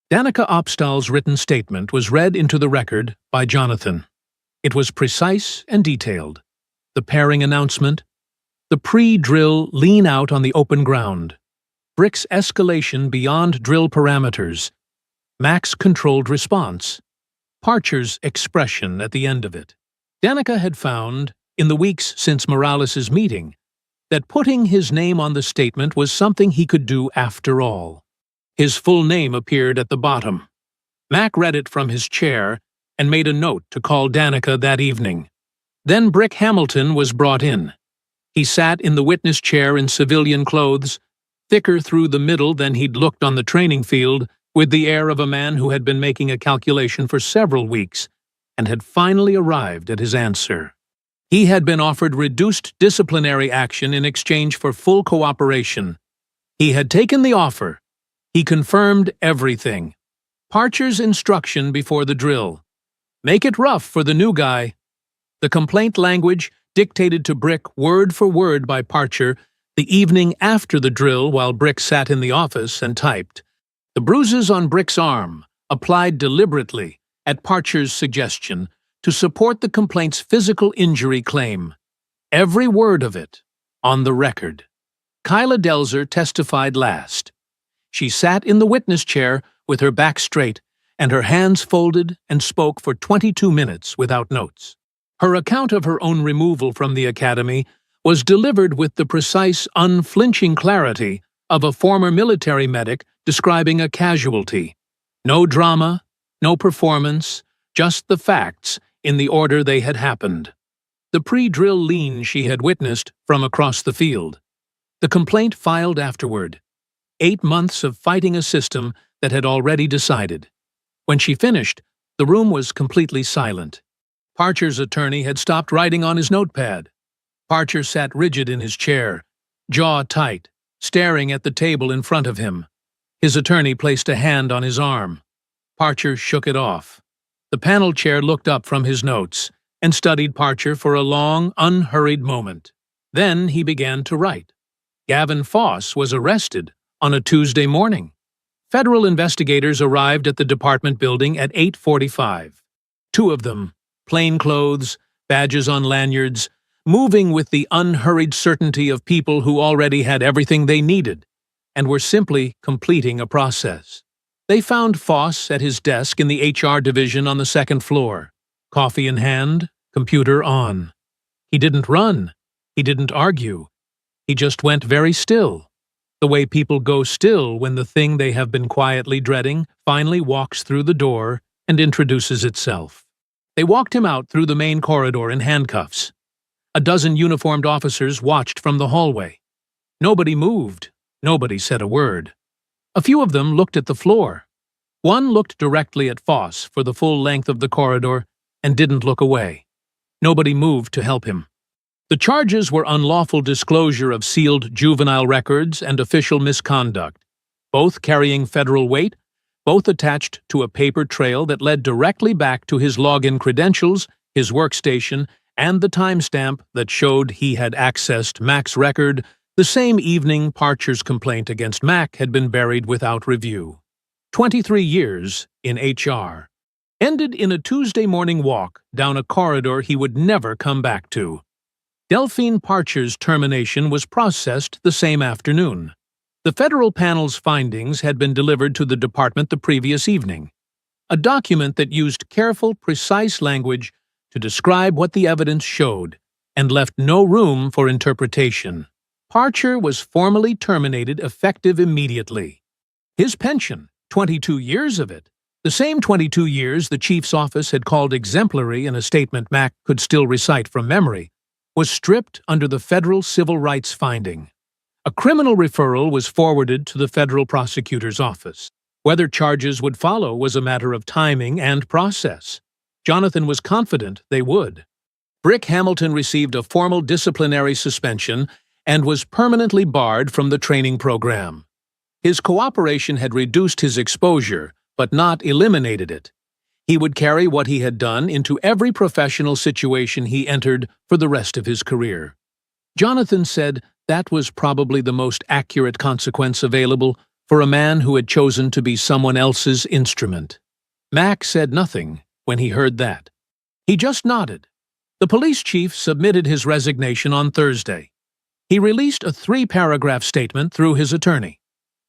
Danica Opstal's written statement was read into the record by Jonathan. It was precise and detailed. The pairing announcement, the pre-drill lean out on the open ground, Brick's escalation beyond drill parameters, Mac's controlled response, Parcher's expression at the end of it. Danica had found, in the weeks since Morales' meeting, that putting his name on the statement was something he could do after all. His full name appeared at the bottom. Mac read it from his chair and made a note to call Danica that evening. Then Brick Hamilton was brought in. He sat in the witness chair in civilian clothes, thicker through the middle than he'd looked on the training field, with the air of a man who had been making a calculation for several weeks and had finally arrived at his answer. He had been offered reduced disciplinary action in exchange for full cooperation. He had taken the offer. He confirmed everything. Parcher's instruction before the drill: make it rough for the new guy. The complaint language dictated to Brick word for word by Parcher the evening after the drill while Brick sat in the office and typed. The bruises on Brick's arm, applied deliberately, at Parcher's suggestion, to support the complaint's physical injury claim. Every word of it, on the record. Kyla Delzer testified last. She sat in the witness chair with her back straight and her hands folded and spoke for 22 minutes without notes. Her account of her own removal from the academy was delivered with the precise, unflinching clarity of a former military medic describing a casualty. No drama, no performance, just the facts in the order they had happened. The pre-drill lean she had witnessed from across the field. The complaint filed afterward. 8 months of fighting a system that had already decided. When she finished, the room was completely silent. Parcher's attorney had stopped writing on his notepad. Parcher sat rigid in his chair, jaw tight, staring at the table in front of him. His attorney placed a hand on his arm. Parcher shook it off. The panel chair looked up from his notes and studied Parcher for a long, unhurried moment. Then he began to write. Gavin Foss was arrested on a Tuesday morning. Federal investigators arrived at the department building at 8:45. Two of them, plainclothes, badges on lanyards, moving with the unhurried certainty of people who already had everything they needed and were simply completing a process. They found Foss at his desk in the HR division on the second floor, coffee in hand, computer on. He didn't run. He didn't argue. He just went very still, the way people go still when the thing they have been quietly dreading finally walks through the door and introduces itself. They walked him out through the main corridor in handcuffs. A dozen uniformed officers watched from the hallway. Nobody moved. Nobody said a word. A few of them looked at the floor. One looked directly at Foss for the full length of the corridor and didn't look away. Nobody moved to help him. The charges were unlawful disclosure of sealed juvenile records and official misconduct, both carrying federal weight, both attached to a paper trail that led directly back to his login credentials, his workstation, and the timestamp that showed he had accessed Mac's record the same evening Parcher's complaint against Mac had been buried without review. 23 years in HR. Ended in a Tuesday morning walk down a corridor he would never come back to. Delphine Parcher's termination was processed the same afternoon. The federal panel's findings had been delivered to the department the previous evening. A document that used careful, precise language to describe what the evidence showed and left no room for interpretation. Parcher was formally terminated effective immediately. His pension, 22 years of it, the same 22 years the chief's office had called exemplary in a statement Mac could still recite from memory, was stripped under the federal civil rights finding. A criminal referral was forwarded to the federal prosecutor's office. Whether charges would follow was a matter of timing and process. Jonathan was confident they would. Brick Hamilton received a formal disciplinary suspension and was permanently barred from the training program. His cooperation had reduced his exposure, but not eliminated it. He would carry what he had done into every professional situation he entered for the rest of his career. Jonathan said that was probably the most accurate consequence available for a man who had chosen to be someone else's instrument. Mac said nothing when he heard that. He just nodded. The police chief submitted his resignation on Thursday. He released a 3-paragraph statement through his attorney.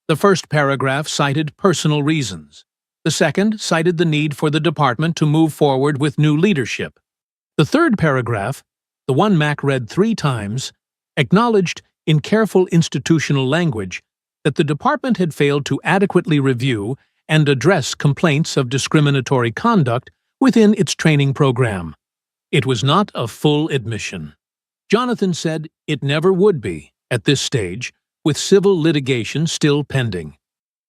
The first paragraph cited personal reasons. The second cited the need for the department to move forward with new leadership. The third paragraph, the one Mac read 3 times, acknowledged in careful institutional language that the department had failed to adequately review and address complaints of discriminatory conduct within its training program. It was not a full admission. Jonathan said it never would be, at this stage, with civil litigation still pending.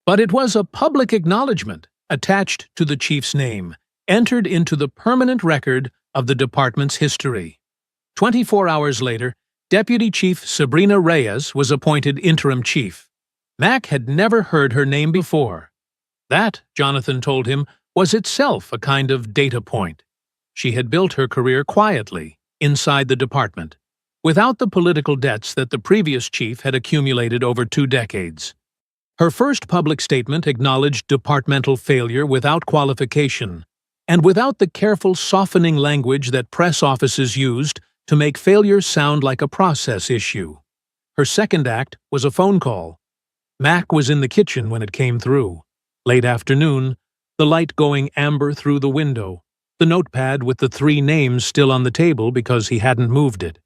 But it was a public acknowledgement attached to the chief's name, entered into the permanent record of the department's history. 24 hours later, Deputy Chief Sabrina Reyes was appointed interim chief. Mac had never heard her name before. That, Jonathan told him, was itself a kind of data point. She had built her career quietly, inside the department, without the political debts that the previous chief had accumulated over 2 decades. Her first public statement acknowledged departmental failure without qualification, and without the careful softening language that press offices used to make failure sound like a process issue. Her second act was a phone call. Mac was in the kitchen when it came through. Late afternoon, the light going amber through the window, the notepad with the 3 names still on the table because he hadn't moved it.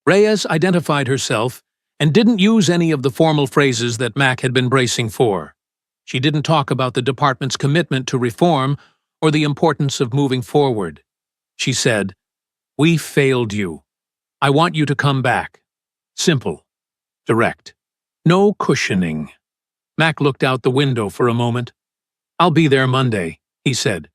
Reyes identified herself and didn't use any of the formal phrases that Mac had been bracing for. She didn't talk about the department's commitment to reform or the importance of moving forward. She said, "We failed you. I want you to come back." Simple. Direct. No cushioning. Mac looked out the window for a moment. "I'll be there Monday," he said.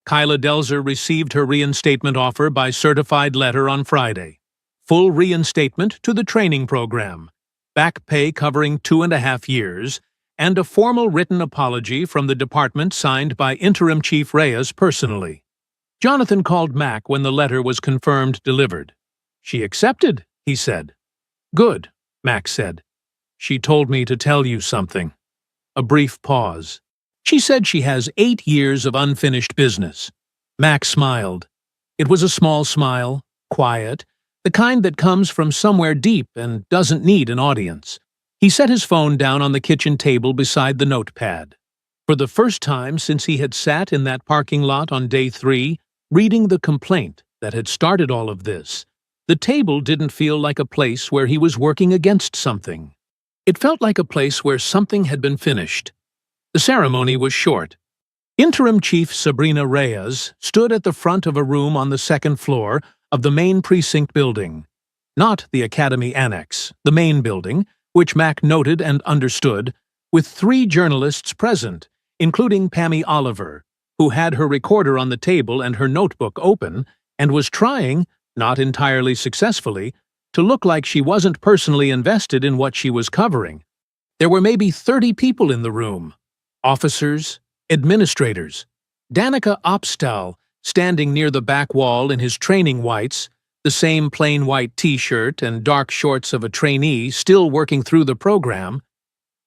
Kyla Delzer received her reinstatement offer by certified letter on Friday. Full reinstatement to the training program, back pay covering 2.5 years, and a formal written apology from the department signed by Interim Chief Reyes personally. Jonathan called Mac when the letter was confirmed delivered. "She accepted," he said. "Good," Mac said. "She told me to tell you something." A brief pause. "She said she has 8 years of unfinished business." Mac smiled. It was a small smile, quiet, the kind that comes from somewhere deep and doesn't need an audience. He set his phone down on the kitchen table beside the notepad. For the first time since he had sat in that parking lot on day 3, reading the complaint that had started all of this, the table didn't feel like a place where he was working against something. It felt like a place where something had been finished. The ceremony was short. Interim Chief Sabrina Reyes stood at the front of a room on the 2nd floor of the main precinct building. Not the Academy Annex, the main building, which Mac noted and understood, with 3 journalists present, including Pammy Oliver, who had her recorder on the table and her notebook open, and was trying, not entirely successfully, to look like she wasn't personally invested in what she was covering. There were maybe 30 people in the room. Officers, administrators. Danica Opstal, standing near the back wall in his training whites, the same plain white t-shirt and dark shorts of a trainee still working through the program,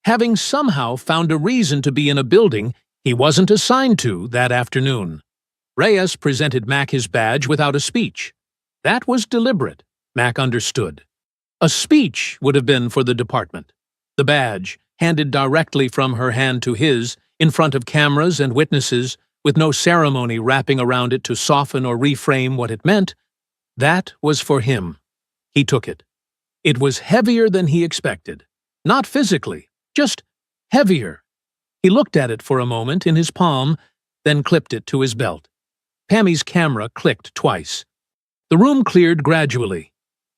having somehow found a reason to be in a building he wasn't assigned to that afternoon. Reyes presented Mac his badge without a speech. That was deliberate, Mac understood. A speech would have been for the department. The badge, handed directly from her hand to his, in front of cameras and witnesses, with no ceremony wrapping around it to soften or reframe what it meant, that was for him. He took it. It was heavier than he expected. Not physically, just heavier. He looked at it for a moment in his palm, then clipped it to his belt. Pammy's camera clicked twice. The room cleared gradually.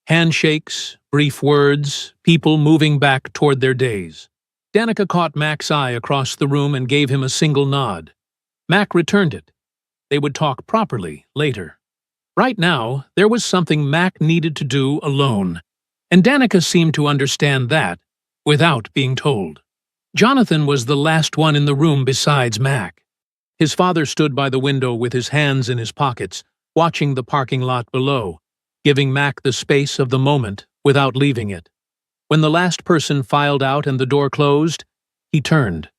Handshakes, brief words, people moving back toward their days. Danica caught Mac's eye across the room and gave him a single nod. Mac returned it. They would talk properly later. Right now, there was something Mac needed to do alone, and Danica seemed to understand that without being told. Jonathan was the last one in the room besides Mac. His father stood by the window with his hands in his pockets, watching the parking lot below, giving Mac the space of the moment without leaving it. When the last person filed out and the door closed, he turned.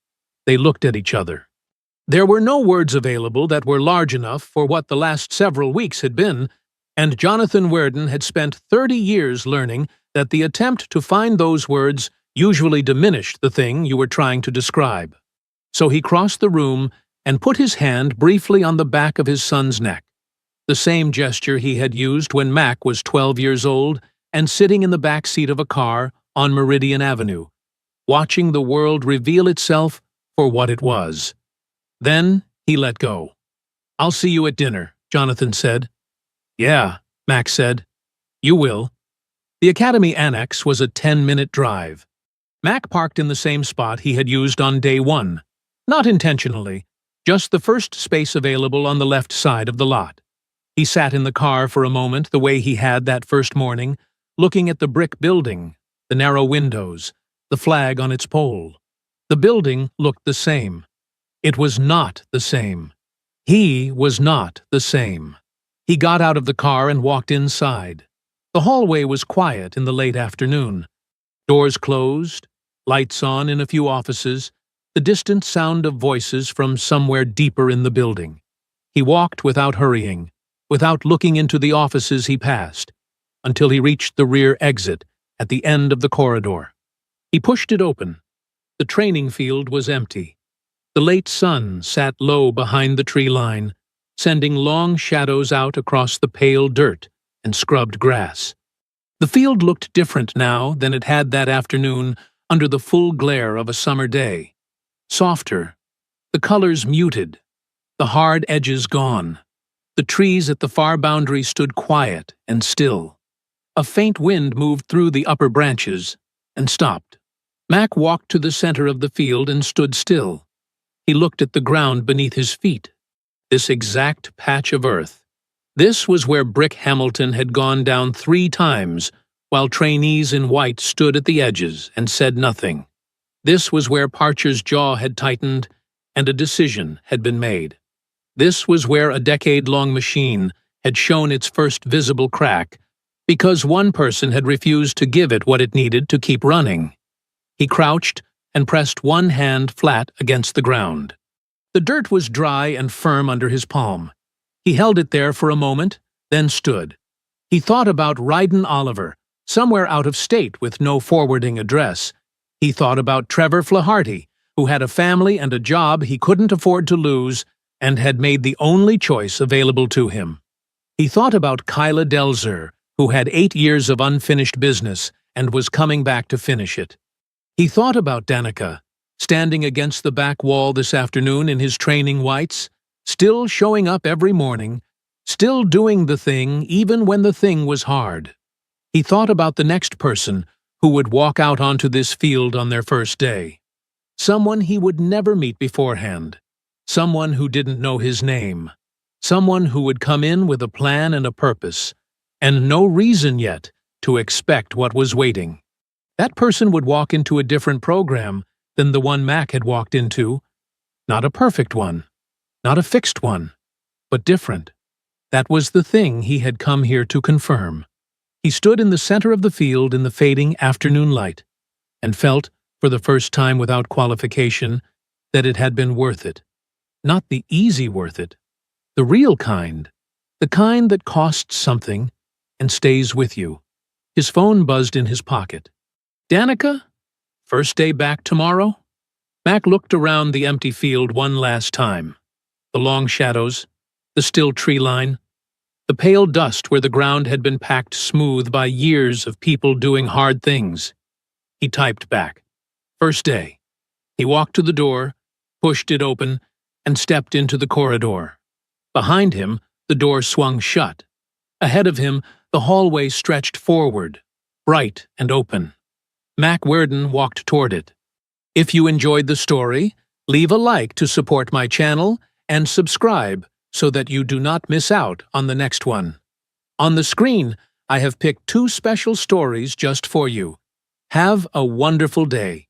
They looked at each other. There were no words available that were large enough for what the last several weeks had been, and Jonathan Werden had spent 30 years learning that the attempt to find those words usually diminished the thing you were trying to describe. So he crossed the room and put his hand briefly on the back of his son's neck, the same gesture he had used when Mac was 12 years old and sitting in the back seat of a car on Meridian Avenue, watching the world reveal itself for what it was. Then he let go. "I'll see you at dinner," Jonathan said. "Yeah," Mac said. "You will." The Academy Annex was a 10-minute drive. Mac parked in the same spot he had used on day 1. Not intentionally, just the first space available on the left side of the lot. He sat in the car for a moment the way he had that first morning, looking at the brick building, the narrow windows, the flag on its pole. The building looked the same. It was not the same. He was not the same. He got out of the car and walked inside. The hallway was quiet in the late afternoon. Doors closed, lights on in a few offices, the distant sound of voices from somewhere deeper in the building. He walked without hurrying, without looking into the offices he passed, until he reached the rear exit at the end of the corridor. He pushed it open. The training field was empty. The late sun sat low behind the tree line, sending long shadows out across the pale dirt and scrubbed grass. The field looked different now than it had that afternoon under the full glare of a summer day. Softer, the colors muted, the hard edges gone. The trees at the far boundary stood quiet and still. A faint wind moved through the upper branches and stopped. Mac walked to the center of the field and stood still. He looked at the ground beneath his feet, this exact patch of earth. This was where Brick Hamilton had gone down 3 times, while trainees in white stood at the edges and said nothing. This was where Parcher's jaw had tightened and a decision had been made. This was where a decade-long machine had shown its first visible crack because one person had refused to give it what it needed to keep running. He crouched and pressed one hand flat against the ground. The dirt was dry and firm under his palm. He held it there for a moment, then stood. He thought about Ryden Oliver, somewhere out of state with no forwarding address. He thought about Trevor Flaherty, who had a family and a job he couldn't afford to lose and had made the only choice available to him. He thought about Kyla Delzer, who had 8 years of unfinished business and was coming back to finish it. He thought about Danica, standing against the back wall this afternoon in his training whites, still showing up every morning, still doing the thing even when the thing was hard. He thought about the next person who would walk out onto this field on their first day. Someone he would never meet beforehand. Someone who didn't know his name. Someone who would come in with a plan and a purpose, and no reason yet to expect what was waiting. That person would walk into a different program than the one Mac had walked into. Not a perfect one, not a fixed one, but different. That was the thing he had come here to confirm. He stood in the center of the field in the fading afternoon light, and felt, for the first time without qualification, that it had been worth it. Not the easy worth it, the real kind, the kind that costs something and stays with you. His phone buzzed in his pocket. Danica? First day back tomorrow? Mac looked around the empty field one last time. The long shadows, the still tree line, the pale dust where the ground had been packed smooth by years of people doing hard things. He typed back. First day. He walked to the door, pushed it open, and stepped into the corridor. Behind him, the door swung shut. Ahead of him, the hallway stretched forward, bright and open. Mac Werden walked toward it. If you enjoyed the story, leave a like to support my channel and subscribe so that you do not miss out on the next one. On the screen, I have picked 2 special stories just for you. Have a wonderful day.